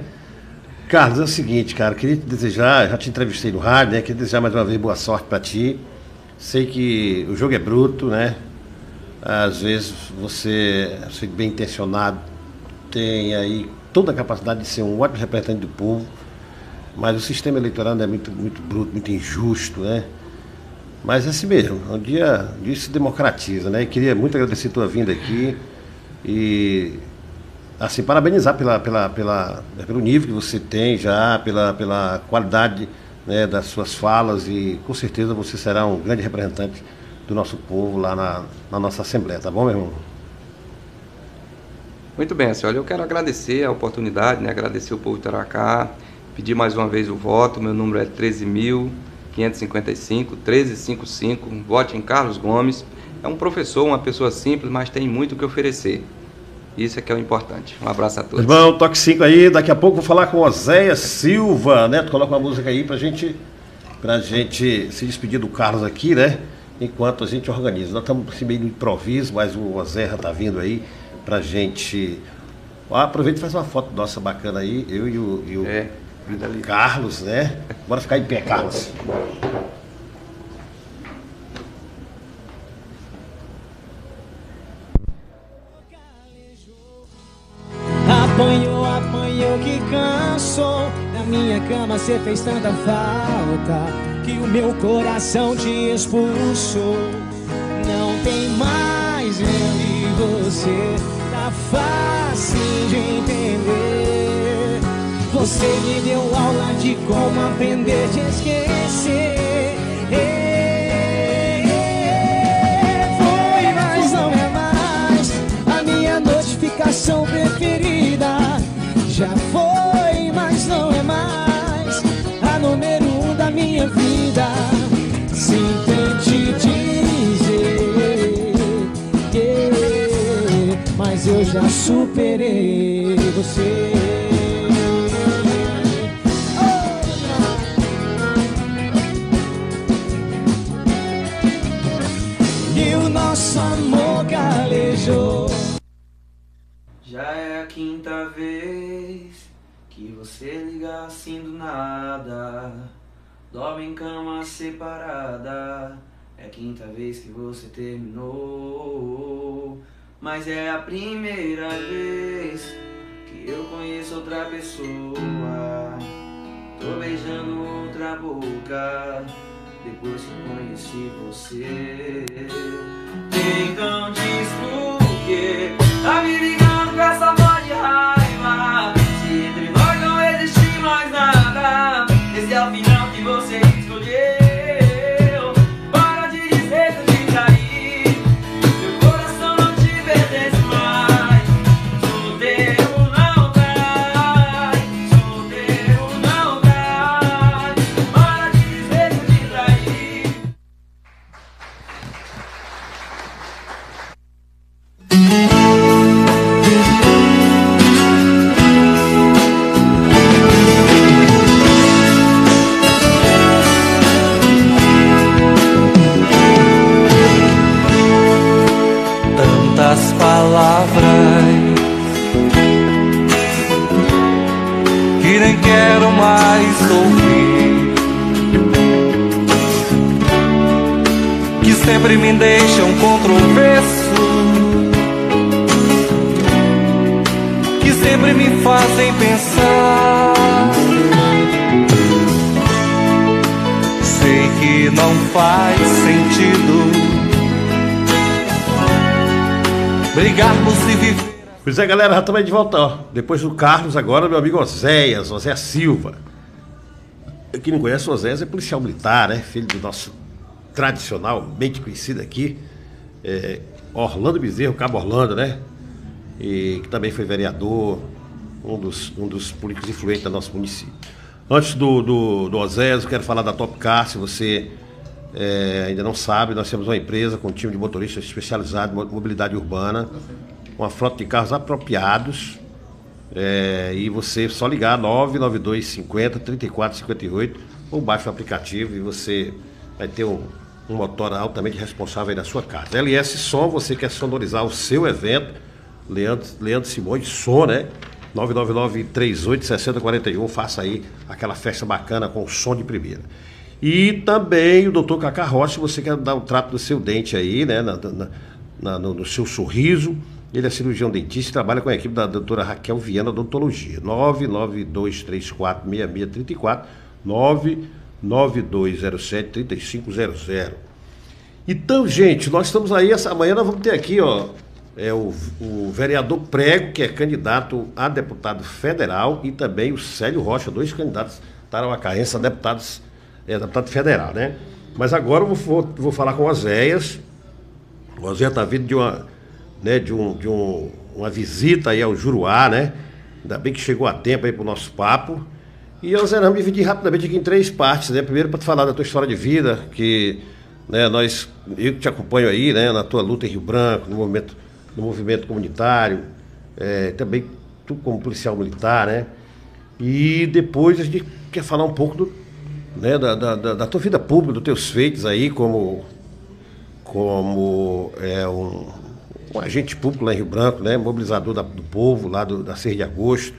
Carlos, é o seguinte, cara, queria te desejar, já te entrevistei no rádio, né? Queria desejar mais uma vez boa sorte para ti. Sei que o jogo é bruto, né? Às vezes você bem intencionado, tem aí toda a capacidade de ser um ótimo representante do povo, mas o sistema eleitoral é muito, muito bruto, muito injusto, né? Mas é assim mesmo, um dia se democratiza, né? E queria muito agradecer a tua vinda aqui e, assim, parabenizar pelo nível que você tem já, pela qualidade, né, das suas falas, e com certeza você será um grande representante do nosso povo lá na nossa Assembleia, tá bom, meu irmão? Muito bem, senhor. Eu quero agradecer a oportunidade, né? Agradecer o povo de Tarauacá, pedir mais uma vez o voto. Meu número é 13.555, 1355. Vote em Carlos Gomes. É um professor, uma pessoa simples, mas tem muito o que oferecer. Isso é que é o importante. Um abraço a todos. Irmão, toque 5 aí. Daqui a pouco vou falar com o Oséias Silva, né? Tu coloca uma música aí pra gente se despedir do Carlos aqui, né? Enquanto a gente organiza. Nós estamos assim, meio no improviso, mas o Oséias já tá vindo aí pra gente. Aproveita e faz uma foto nossa bacana aí, eu e o Carlos, né? Bora ficar em pé, Carlos. Apanhou que cansou. Na minha cama cê fez tanta falta que o meu coração te expulsou. Não tem mais eu e você, tá fácil de entender. Você me deu aula de como aprender a te esquecer. Foi, mas não é mais a minha notificação preferida. Já foi, mas não é mais a número 1 da minha vida. Sinto te dizer, mas eu já superei você. E o nosso amor calejou. Já é a quinta vez que você liga assim do nada, dorme em cama separada. É a quinta vez que você terminou, mas é a primeira vez que eu conheço outra pessoa. Tô beijando outra boca depois que conheci você. Então diz por quê tá me ligando com essa voz de raiva, se entre nós não existe mais nada. Esse é o final que você escolheu. Para de dizer que eu te traí, meu coração não te pertence mais. Solteiro não trai, solteiro não trai. Para de dizer que eu te traí. Tantas palavras que nem quero mais ouvir, que sempre me deixam controverso, que sempre me fazem pensar. Sei que não faz sentido brigarmos e viver. Pois é, galera, já estamos aí de volta, ó. Depois do Carlos, agora meu amigo Oséias Silva. Quem não conhece o Oséias é policial militar, né? Filho do nosso tradicionalmente conhecido aqui, Orlando Bezerro, Cabo Orlando, né? E que também foi vereador, um dos políticos influentes do nosso município. Antes do Oséias, eu quero falar da Top Car. Se você ainda não sabe, nós temos uma empresa com um time de motoristas especializado em mobilidade urbana, uma frota de carros apropriados, e você só ligar 992 50 34 58 ou baixa o aplicativo e você vai ter um motor altamente responsável aí na sua casa. LS Som, você quer sonorizar o seu evento, Leandro Simões, som, né? 999-38-6041, faça aí aquela festa bacana com som de primeira. E também o Dr. Cacá Rocha, você quer dar um trato do seu dente aí, né? No seu sorriso. Ele é cirurgião dentista e trabalha com a equipe da doutora Raquel Viana Odontologia. 992346634, 99207-3500. Então, gente, nós estamos aí, amanhã nós vamos ter aqui, ó, o vereador Prego, que é candidato a deputado federal, e também o Célio Rocha, 2 candidatos tarauacaenses a deputado federal, né? Mas agora eu vou falar com o Oséias. O Oséias está vindo de uma visita aí ao Juruá, né? Ainda bem que chegou a tempo aí para o nosso papo. E eu, Zé, me dividi rapidamente aqui em 3 partes, né? Primeiro, para te falar da tua história de vida, que, né, eu te acompanho aí, né, na tua luta em Rio Branco, no movimento comunitário, também tu como policial militar, né? E depois a gente quer falar um pouco da tua vida pública, dos teus feitos aí como um agente público lá em Rio Branco, né? Mobilizador do povo lá da 6 de agosto.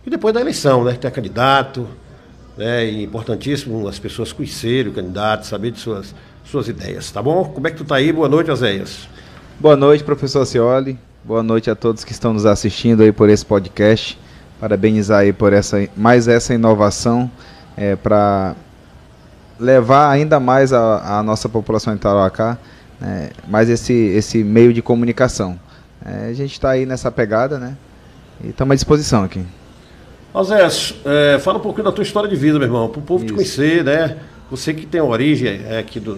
E depois da eleição, né? Que tu é candidato, né? E importantíssimo as pessoas conhecerem o candidato, saber de suas ideias, tá bom? Como é que tu tá aí? Boa noite, Oséias. Boa noite, professor Scioli. Boa noite a todos que estão nos assistindo aí por esse podcast. Parabenizar aí por mais essa inovação para levar ainda mais a nossa população de Tarauacá, mais esse meio de comunicação. A gente está aí nessa pegada, né? E estamos à disposição aqui. Oséias, fala um pouquinho da tua história de vida, meu irmão, para o povo te conhecer, né? Você que tem origem aqui do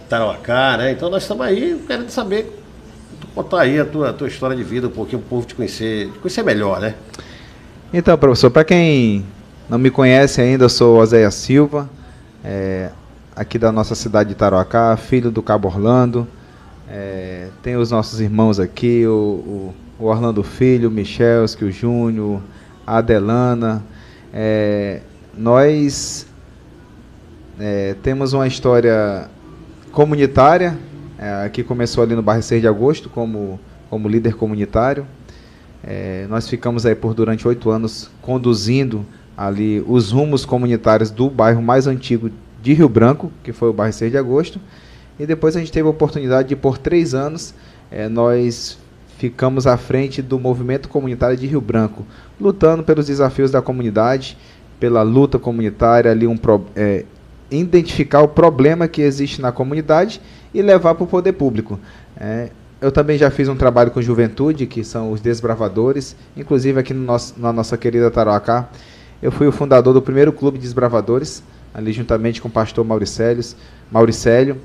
Tarauacá, né? Então nós estamos aí querendo saber, contar aí a tua história de vida, um pouquinho para o povo te conhecer melhor, né? Então, professor, para quem não me conhece ainda, eu sou Oséias Silva, aqui da nossa cidade de Tarauacá, filho do Cabo Orlando. Tem os nossos irmãos aqui, o Orlando Filho, o Michelski, o Júnior, a Adelana. Nós temos uma história comunitária, que começou ali no bairro 6 de Agosto, como líder comunitário. Nós ficamos aí durante 8 anos conduzindo ali os rumos comunitários do bairro mais antigo de Rio Branco, que foi o bairro 6 de Agosto. E depois a gente teve a oportunidade de, por 3 anos, nós ficamos à frente do movimento comunitário de Rio Branco, lutando pelos desafios da comunidade, pela luta comunitária, ali identificar o problema que existe na comunidade e levar para o poder público. Eu também já fiz um trabalho com juventude, que são os desbravadores, inclusive aqui na nossa querida Tarauacá. Eu fui o fundador do primeiro clube de desbravadores, ali juntamente com o pastor Mauricélio,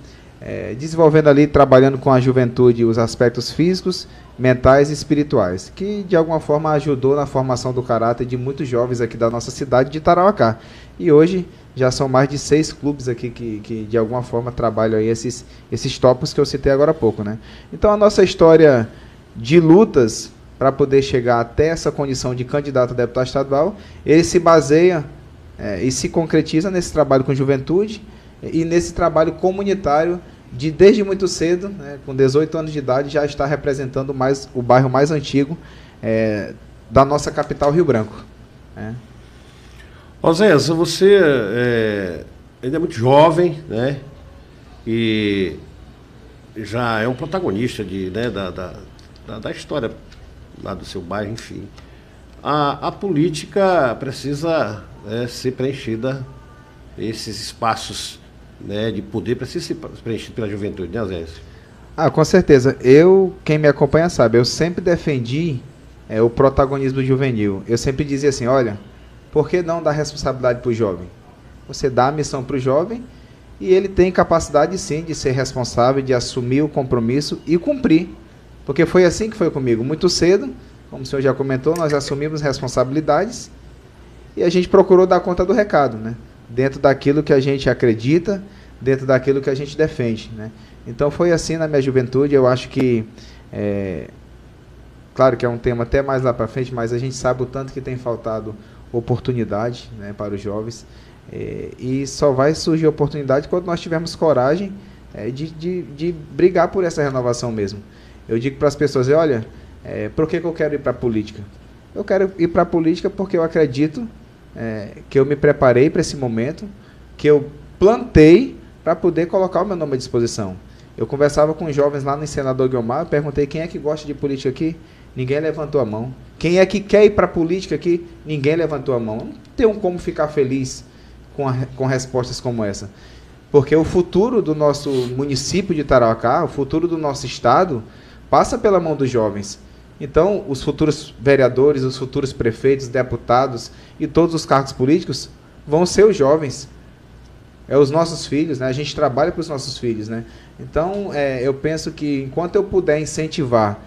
desenvolvendo ali, trabalhando com a juventude, os aspectos físicos, mentais e espirituais, que de alguma forma ajudou na formação do caráter de muitos jovens aqui da nossa cidade de Tarauacá. E hoje já são mais de 6 clubes aqui que de alguma forma trabalham aí esses tópicos que eu citei agora há pouco, né? Então a nossa história de lutas para poder chegar até essa condição de candidato a deputado estadual, ele se baseia e se concretiza nesse trabalho com juventude e nesse trabalho comunitário desde muito cedo, né, com 18 anos de idade, já está representando o bairro mais antigo da nossa capital, Rio Branco. Oséias, você ainda é muito jovem, né? E já é um protagonista da história lá do seu bairro, enfim. A política precisa ser preenchida, esses espaços, né, de poder precisa ser preenchido pela juventude, né, Oséias? Com certeza. Quem me acompanha sabe, eu sempre defendi o protagonismo juvenil. Eu sempre dizia assim, olha, por que não dar responsabilidade para o jovem? Você dá a missão para o jovem e ele tem capacidade sim de ser responsável, de assumir o compromisso e cumprir. Porque foi assim que foi comigo. Muito cedo, como o senhor já comentou, nós assumimos responsabilidades e a gente procurou dar conta do recado, né? dentro daquilo que a gente acredita, dentro daquilo que a gente defende, né? Então foi assim na minha juventude. Eu acho que, claro que é um tema até mais lá para frente, mas a gente sabe o tanto que tem faltado oportunidade, né, para os jovens, e só vai surgir oportunidade quando nós tivermos coragem de brigar por essa renovação mesmo. Eu digo para as pessoas, olha, por que eu quero ir para a política? Eu quero ir para a política porque eu acredito que eu me preparei para esse momento, que eu plantei para poder colocar o meu nome à disposição. Eu conversava com jovens lá no Senador Guiomar, perguntei quem é que gosta de política aqui, ninguém levantou a mão. Quem é que quer ir para a política aqui, ninguém levantou a mão. Não tem como ficar feliz com respostas como essa. Porque o futuro do nosso município de Tarauacá, o futuro do nosso estado, passa pela mão dos jovens. Então, os futuros vereadores, os futuros prefeitos, deputados e todos os cargos políticos vão ser os jovens. É os nossos filhos, né? A gente trabalha para os nossos filhos, né? Então, eu penso que enquanto eu puder incentivar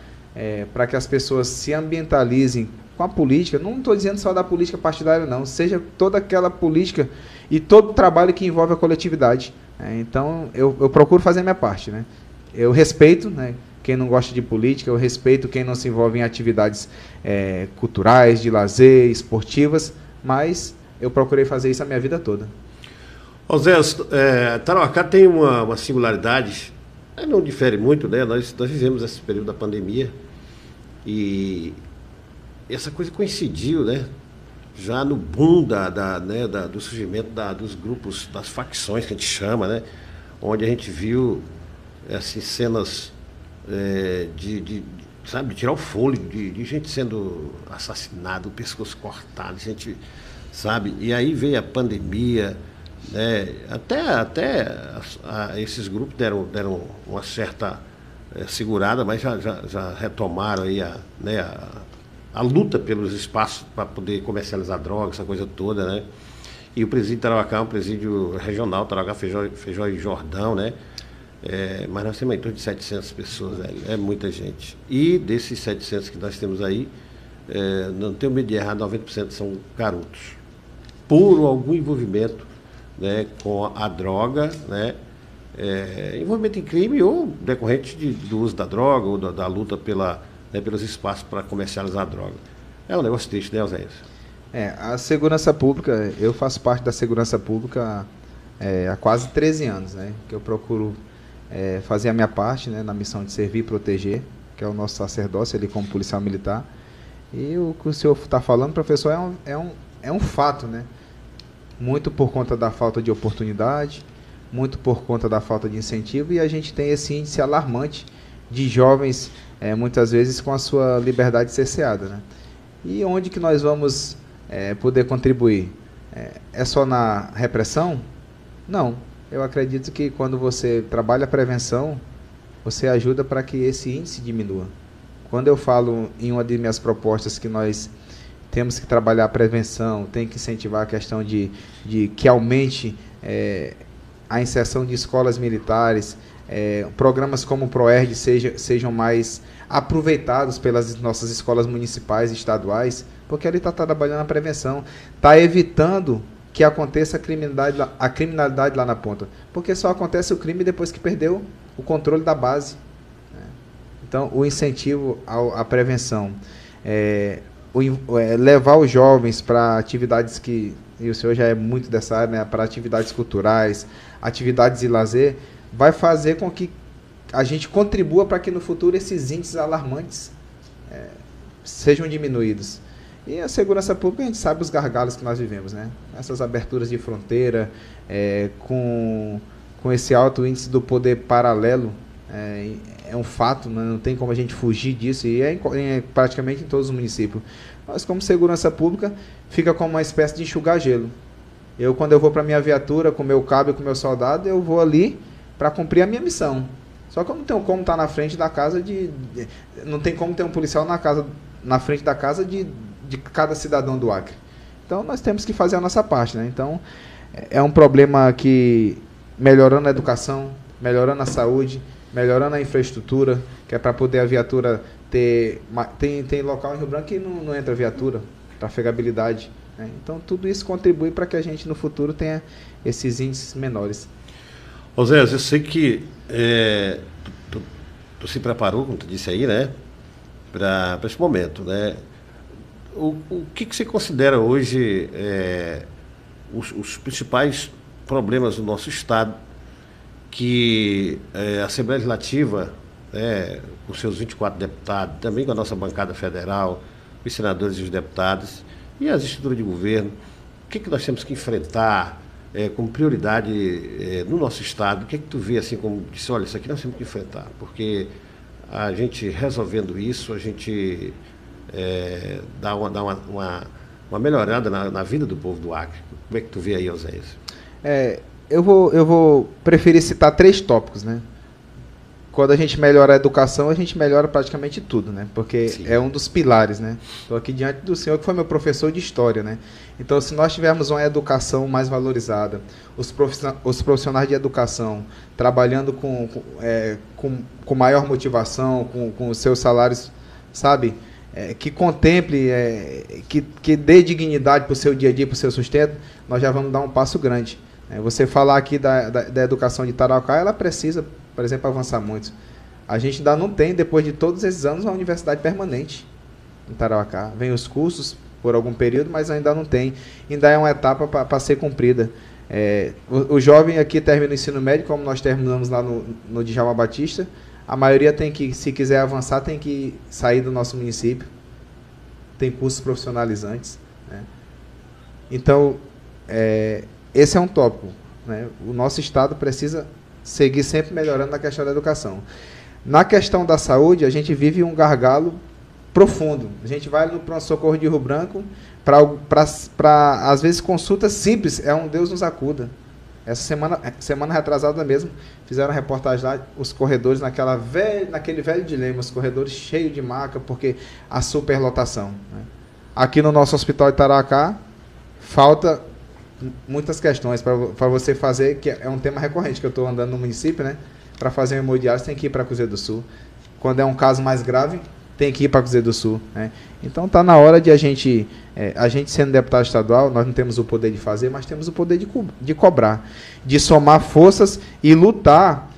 para que as pessoas se ambientalizem com a política, não estou dizendo só da política partidária, não, seja toda aquela política e todo o trabalho que envolve a coletividade. Então, eu procuro fazer a minha parte, né? Eu respeito, né, quem não gosta de política, eu respeito quem não se envolve em atividades culturais, de lazer, esportivas, mas eu procurei fazer isso a minha vida toda. Zé, Tarauacá tem uma singularidade, não difere muito, né? Nós vivemos esse período da pandemia e essa coisa coincidiu, né? Já no boom do surgimento dos grupos, das facções que a gente chama, né? Onde a gente viu assim, cenas de tirar o fôlego, de gente sendo assassinada, o pescoço cortado, gente, sabe? E aí veio a pandemia, né? Até esses grupos deram uma certa segurada, mas já retomaram aí a luta pelos espaços para poder comercializar drogas, essa coisa toda, né? E o presídio de Tarauacá é um presídio regional, Tarauacá, Feijó e Jordão, né? Mas nós temos em torno de 700 pessoas, é muita gente. E desses 700 que nós temos aí, não tenho medo de errar, 90% são garotos. Por algum envolvimento, né, com a droga, né? Envolvimento em crime ou decorrente do uso da droga ou da luta pelos espaços para comercializar a droga. É um negócio triste, né, Zé? A segurança pública, eu faço parte da segurança pública há quase 13 anos, né? Que eu procuro fazer a minha parte, né, na missão de servir e proteger, que é o nosso sacerdócio ali como policial militar. E o que o senhor está falando, professor, é um fato, né? Muito por conta da falta de oportunidade, muito por conta da falta de incentivo, e a gente tem esse índice alarmante de jovens, muitas vezes com a sua liberdade cerceada, né? E onde que nós vamos poder contribuir? É só na repressão? Não. Eu acredito que quando você trabalha a prevenção, você ajuda para que esse índice diminua. Quando eu falo em uma de minhas propostas que nós temos que trabalhar a prevenção, tem que incentivar a questão de que aumente a inserção de escolas militares, programas como o ProERD sejam mais aproveitados pelas nossas escolas municipais e estaduais, porque ele está trabalhando a prevenção, está evitando que aconteça a criminalidade lá na ponta, porque só acontece o crime depois que perdeu o controle da base, né? Então, o incentivo à prevenção, levar os jovens para atividades que, e o senhor já é muito dessa área, né, para atividades culturais, atividades de lazer, vai fazer com que a gente contribua para que no futuro esses índices alarmantes sejam diminuídos. E a segurança pública, a gente sabe os gargalos que nós vivemos, né? Essas aberturas de fronteira, com esse alto índice do poder paralelo, é um fato, né? Não tem como a gente fugir disso, e praticamente em todos os municípios. Nós, como segurança pública, fica como uma espécie de enxugar gelo. Quando eu vou para a minha viatura, com o meu cabo e com o meu soldado, eu vou ali para cumprir a minha missão. Só que eu não tenho como estar na frente da casa não tem como ter um policial na frente da casa de cada cidadão do Acre. Então, nós temos que fazer a nossa parte, né? Então, é um problema que, melhorando a educação, melhorando a saúde, melhorando a infraestrutura, que é para poder a viatura ter... Tem local em Rio Branco que não entra viatura, trafegabilidade. né? Então, tudo isso contribui para que a gente, no futuro, tenha esses índices menores. Oséias, eu sei que tu se preparou, como tu disse aí, né, para esse momento, né? O que você considera hoje os principais problemas do nosso Estado que a Assembleia Legislativa, com seus 24 deputados, também com a nossa bancada federal, os senadores e os deputados, e as estruturas de governo, o que nós temos que enfrentar como prioridade no nosso Estado? O que tu vê assim, como disse, olha, isso aqui nós temos que enfrentar, porque a gente resolvendo isso, a gente dá uma melhorada na vida do povo do Acre. Como é que tu vê aí, Oséias? Eu vou preferir citar 3 tópicos, né? Quando a gente melhora a educação, a gente melhora praticamente tudo, né? Porque Sim. É um dos pilares, né? Estou aqui diante do senhor que foi meu professor de história, né? Então, se nós tivermos uma educação mais valorizada, os profissionais de educação trabalhando com maior motivação, com os seus salários, sabe? Que contemple, que dê dignidade para o seu dia a dia, para o seu sustento, nós já vamos dar um passo grande. Você falar aqui da educação de Tarauacá, ela precisa, por exemplo, avançar muito. A gente ainda não tem, depois de todos esses anos, uma universidade permanente em Tarauacá. Vem os cursos por algum período, mas ainda não tem. Ainda é uma etapa para ser cumprida. O jovem aqui termina o ensino médio, como nós terminamos lá no Djalma Batista. A maioria tem que, se quiser avançar, tem que sair do nosso município. Tem cursos profissionalizantes, né? Então, esse é um tópico, né? O nosso Estado precisa seguir sempre melhorando na questão da educação. Na questão da saúde, a gente vive um gargalo profundo. A gente vai no pronto-socorro de Rio Branco para, às vezes, consultas simples. Um Deus nos acuda. Essa semana retrasada mesmo, fizeram a reportagem lá, os corredores, naquele velho dilema, os corredores cheios de maca, porque a superlotação, né? Aqui no nosso hospital de Tarauacá, falta muitas questões para você fazer, que é um tema recorrente, que eu estou andando no município, né? Para fazer um hemodiálise, tem que ir para Cruzeiro do Sul. Quando é um caso mais grave, tem que ir para Cruzeiro do Sul, né? Então está na hora de a gente sendo deputado estadual, nós não temos o poder de fazer, mas temos o poder de cobrar, de somar forças e lutar.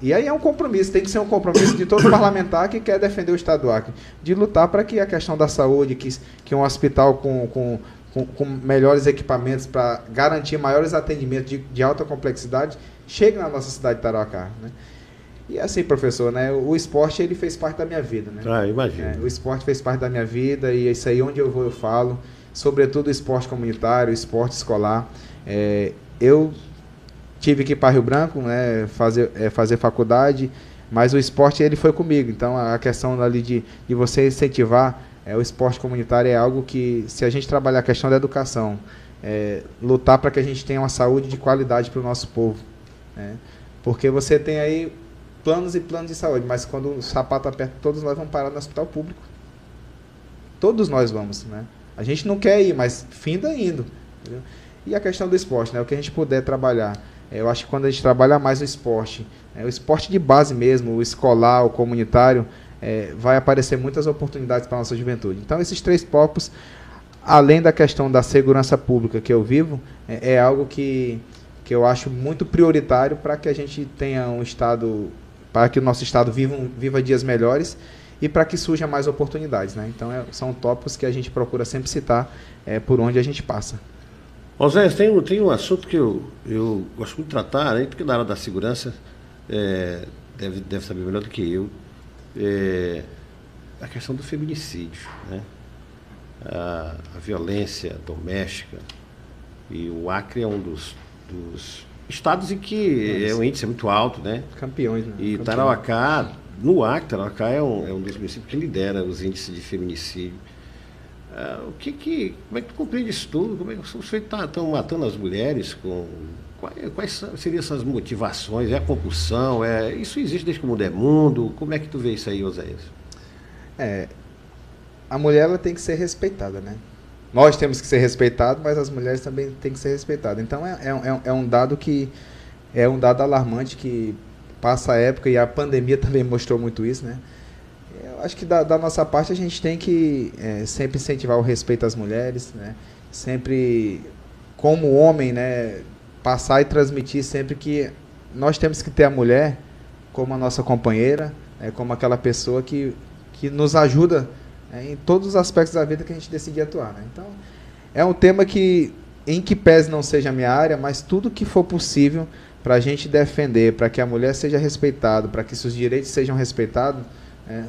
E aí é um compromisso, tem que ser um compromisso de todo parlamentar que quer defender o Estado do Acre, de lutar para que a questão da saúde, que um hospital com melhores equipamentos para garantir maiores atendimentos de alta complexidade chegue na nossa cidade de Tarauacá, né? E assim, professor, né, o esporte ele fez parte da minha vida, né? Imagino. O esporte fez parte da minha vida e isso aí, onde eu vou, eu falo. Sobretudo o esporte comunitário, o esporte escolar. Eu tive que ir para Rio Branco, né, fazer faculdade, mas o esporte ele foi comigo. Então, a questão ali de você incentivar o esporte comunitário é algo que, se a gente trabalhar a questão da educação, lutar para que a gente tenha uma saúde de qualidade para o nosso povo, né? Porque você tem aí planos e planos de saúde, mas quando o sapato aperta, todos nós vamos parar no hospital público. Todos nós vamos, né? A gente não quer ir, mas finda indo, entendeu? E a questão do esporte, né? O que a gente puder trabalhar. Eu acho que quando a gente trabalha mais o esporte de base mesmo, o escolar, o comunitário, vai aparecer muitas oportunidades para a nossa juventude. Então, esses 3 tópicos, além da questão da segurança pública que eu vivo, é algo que eu acho muito prioritário para que a gente tenha um Estado, para que o nosso Estado viva dias melhores e para que surjam mais oportunidades, né? Então, são tópicos que a gente procura sempre citar por onde a gente passa. Oséias, tem um assunto que eu gosto muito de tratar, né? Porque na área da segurança deve saber melhor do que eu, a questão do feminicídio, né? A violência doméstica, e o Acre é um dos estados em que o índice é muito alto, né? Campeões, né? E Tarauacá, no Acre, Tarauacá é um dos municípios que lidera os índices de feminicídio. Como é que tu compreende isso tudo? Como é que os sujeitos estão matando as mulheres? Quais seriam essas motivações? É a compulsão? Isso existe desde que o mundo é mundo? Como é que tu vê isso aí, Oséias? A mulher ela tem que ser respeitada, né? Nós temos que ser respeitados, mas as mulheres também têm que ser respeitadas. Então é um dado um dado alarmante que passa a época, e a pandemia também mostrou muito isso, né? acho que da nossa parte a gente tem que sempre incentivar o respeito às mulheres, né? Sempre, como homem, né, passar e transmitir sempre que nós temos que ter a mulher como a nossa companheira, como aquela pessoa que nos ajuda em todos os aspectos da vida que a gente decidir atuar, né? Então, é um tema que, em que pese não seja a minha área, mas tudo que for possível para a gente defender, para que a mulher seja respeitada, para que seus direitos sejam respeitados,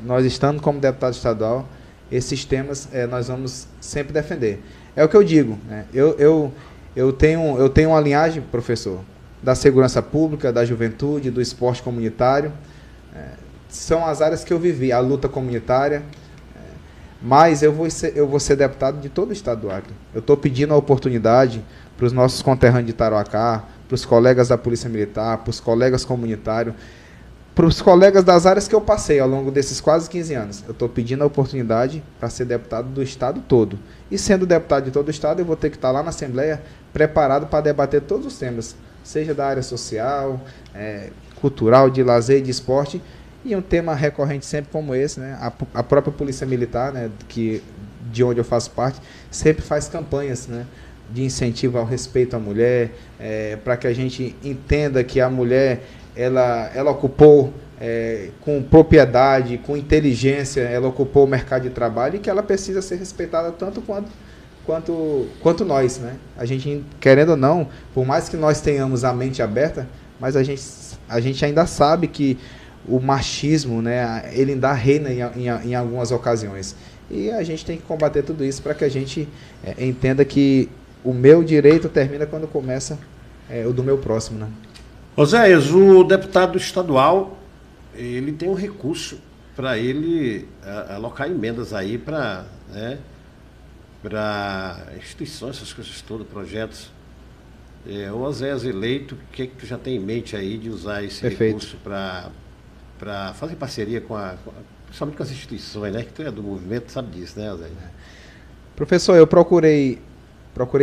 nós estando como deputado estadual, esses temas nós vamos sempre defender. É o que eu digo, né? Eu tenho uma linhagem, professor, da segurança pública, da juventude, do esporte comunitário. São as áreas que eu vivi, a luta comunitária. Mas eu vou ser deputado de todo o estado do Acre. Eu estou pedindo a oportunidade para os nossos conterrâneos de Tarauacá, para os colegas da Polícia Militar, para os colegas comunitários, para os colegas das áreas que eu passei ao longo desses quase 15 anos. Eu estou pedindo a oportunidade para ser deputado do estado todo. E sendo deputado de todo o estado, eu vou ter que estar lá na Assembleia preparado para debater todos os temas, seja da área social, cultural, de lazer, de esporte. E um tema recorrente sempre como esse, né? A própria Polícia Militar, né, de onde eu faço parte, sempre faz campanhas, né, de incentivo ao respeito à mulher, para que a gente entenda que a mulher ela ocupou com propriedade, com inteligência, ela ocupou o mercado de trabalho e que ela precisa ser respeitada tanto quanto nós, né? A gente, querendo ou não, por mais que nós tenhamos a mente aberta, mas a gente ainda sabe que o machismo, né, ele ainda reina em algumas ocasiões. E a gente tem que combater tudo isso para que a gente entenda que o meu direito termina quando começa o do meu próximo, né? Oséias, o deputado estadual, ele tem um recurso para ele alocar emendas aí para instituições, essas coisas todas, projetos. O Oséias eleito, o que tu já tem em mente aí de usar esse recurso para fazer parceria principalmente com as instituições, né? Que tu é do movimento, sabe disso, né, Oséias? Professor, eu procurei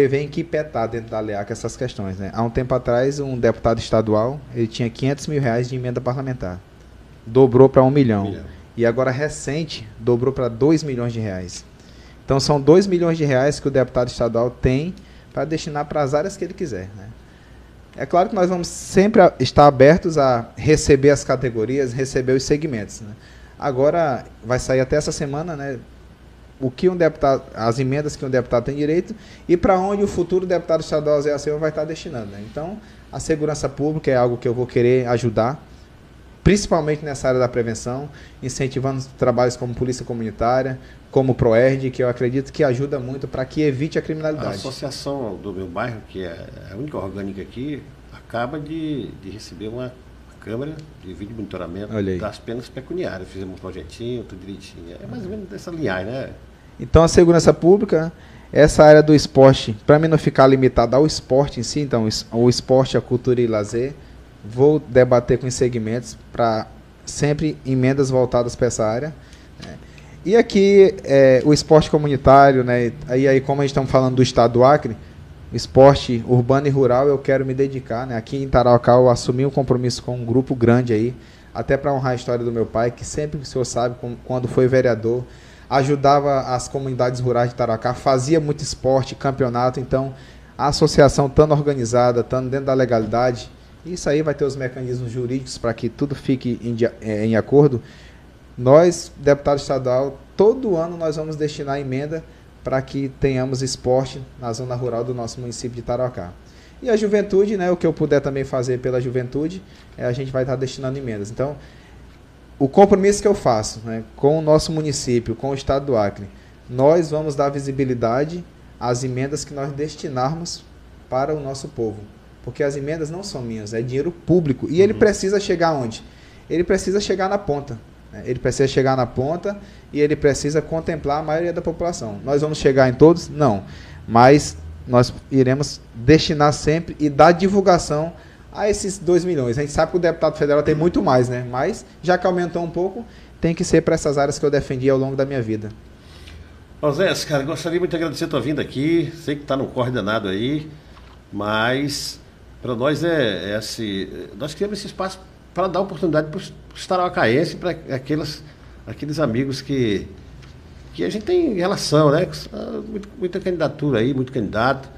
ver em que pé tá dentro da LEAC essas questões, né? Há um tempo atrás, um deputado estadual, ele tinha R$500 mil de emenda parlamentar. Dobrou para 1 milhão. E agora, recente, dobrou para R$2 milhões. Então, são R$2 milhões que o deputado estadual tem para destinar para as áreas que ele quiser, né? É claro que nós vamos sempre estar abertos a receber as categorias, receber os segmentos, né? Agora, vai sair até essa semana, né, as emendas que um deputado tem direito e para onde o futuro deputado estadual Zé Alceu vai estar destinando, né? Então, a segurança pública é algo que eu vou querer ajudar, principalmente nessa área da prevenção, incentivando trabalhos como polícia comunitária, como o PROERD, que eu acredito que ajuda muito para que evite a criminalidade. A associação do meu bairro, que é a única orgânica aqui, acaba de receber uma câmera de vídeo monitoramento das penas pecuniárias. Fizemos um projetinho, tudo direitinho. É mais ou menos dessa linhagem, né? Então, a segurança pública, essa área do esporte, para mim não ficar limitada ao esporte em si, então o esporte, a cultura e lazer, vou debater com os segmentos para sempre emendas voltadas para essa área. E aqui, o esporte comunitário, né? Aí como a gente está falando do estado do Acre, esporte urbano e rural, eu quero me dedicar, né? Aqui em Tarauacá eu assumi um compromisso com um grupo grande aí, até para honrar a história do meu pai, que sempre, o senhor sabe, quando foi vereador, ajudava as comunidades rurais de Tarauacá, fazia muito esporte, campeonato. Então, a associação estando organizada, estando dentro da legalidade, isso aí vai ter os mecanismos jurídicos para que tudo fique em acordo. Nós, deputado estadual, todo ano nós vamos destinar emenda para que tenhamos esporte na zona rural do nosso município de Tarauacá. E a juventude, né, o que eu puder também fazer pela juventude, a gente vai estar destinando emendas. Então, o compromisso que eu faço, né, com o nosso município, com o estado do Acre, nós vamos dar visibilidade às emendas que nós destinarmos para o nosso povo. Porque as emendas não são minhas, é dinheiro público. E ele precisa chegar onde? Ele precisa chegar na ponta. Ele precisa chegar na ponta e ele precisa contemplar a maioria da população. Nós vamos chegar em todos? Não. Mas nós iremos destinar sempre e dar divulgação a esses 2 milhões. A gente sabe que o deputado federal tem muito mais, né? Mas já que aumentou um pouco, tem que ser para essas áreas que eu defendi ao longo da minha vida. Oséias, cara, gostaria muito de agradecer a tua vinda aqui. Sei que está no coordenado aí, mas para nós nós criamos esse espaço para dar oportunidade para os tarauacaenses, para aqueles amigos que a gente tem relação, né? Muita candidatura aí, muito candidato.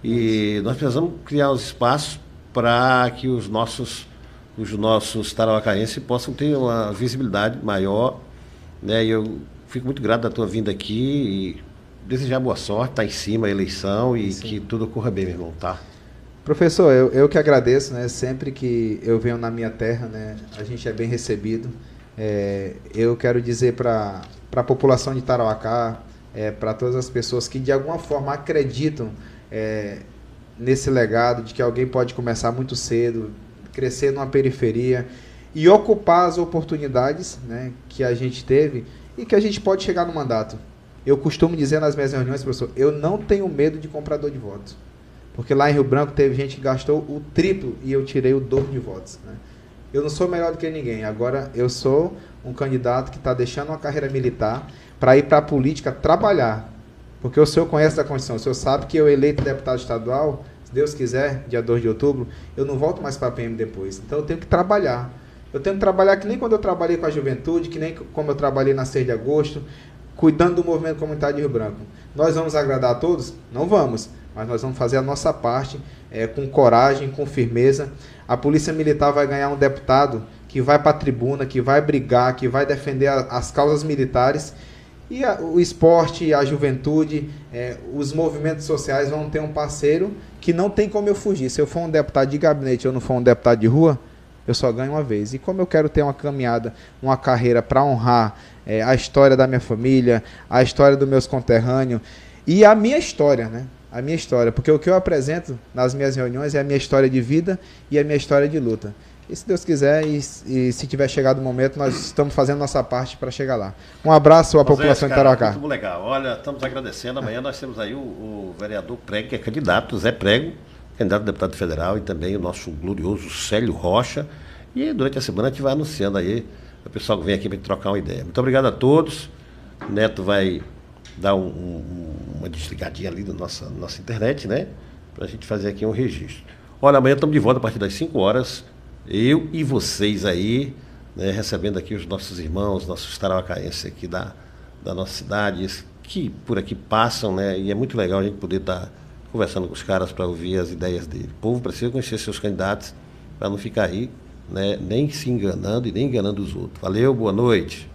E nós precisamos criar os espaços para que os nossos tarauacaenses possam ter uma visibilidade maior, né? E eu fico muito grato da tua vinda aqui e desejar boa sorte, tá em cima a eleição e que tudo corra bem, meu irmão, tá? Professor, eu que agradeço, né? Sempre que eu venho na minha terra, né, a gente é bem recebido. Eu quero dizer para a população de Tarauacá, para todas as pessoas que de alguma forma acreditam nesse legado de que alguém pode começar muito cedo, crescer numa periferia e ocupar as oportunidades, né, que a gente teve e que a gente pode chegar no mandato. Eu costumo dizer nas minhas reuniões, professor, eu não tenho medo de comprador de votos. Porque lá em Rio Branco teve gente que gastou o triplo e eu tirei o dobro de votos, né? Eu não sou melhor do que ninguém. Agora, eu sou um candidato que está deixando uma carreira militar para ir para a política trabalhar. Porque o senhor conhece da Constituição. O senhor sabe que eu eleito deputado estadual, se Deus quiser, dia 2 de outubro, eu não volto mais para a PM depois. Então, eu tenho que trabalhar. Eu tenho que trabalhar que nem quando eu trabalhei com a juventude, que nem como eu trabalhei na 6 de agosto, cuidando do movimento comunitário de Rio Branco. Nós vamos agradar a todos? Não vamos. Mas nós vamos fazer a nossa parte com coragem, com firmeza. A Polícia Militar vai ganhar um deputado que vai para a tribuna, que vai brigar, que vai defender as causas militares. E o esporte, a juventude, os movimentos sociais vão ter um parceiro que não tem como eu fugir. Se eu for um deputado de gabinete ou não for um deputado de rua, eu só ganho uma vez. E como eu quero ter uma caminhada, uma carreira para honrar a história da minha família, a história dos meus conterrâneos e a minha história, né? A minha história, porque o que eu apresento nas minhas reuniões é a minha história de vida e a minha história de luta. E se Deus quiser, e se tiver chegado o momento, nós estamos fazendo nossa parte para chegar lá. Um abraço à população de Tarauacá. Muito legal. Olha, estamos agradecendo. Amanhã nós temos aí o vereador Prego, que é candidato, Zé Prego, candidato a deputado federal, e também o nosso glorioso Célio Rocha. E durante a semana a gente vai anunciando aí, o pessoal vem aqui para trocar uma ideia. Muito obrigado a todos. O Neto vai dar uma desligadinha ali da nossa internet, né? Para a gente fazer aqui um registro. Olha, amanhã estamos de volta a partir das 5 horas. Eu e vocês aí, né, recebendo aqui os nossos irmãos, nossos tarauacaenses aqui da nossa cidade, que por aqui passam, né? E é muito legal a gente poder estar conversando com os caras para ouvir as ideias dele. O povo precisa conhecer seus candidatos para não ficar aí, né, nem se enganando e nem enganando os outros. Valeu, boa noite.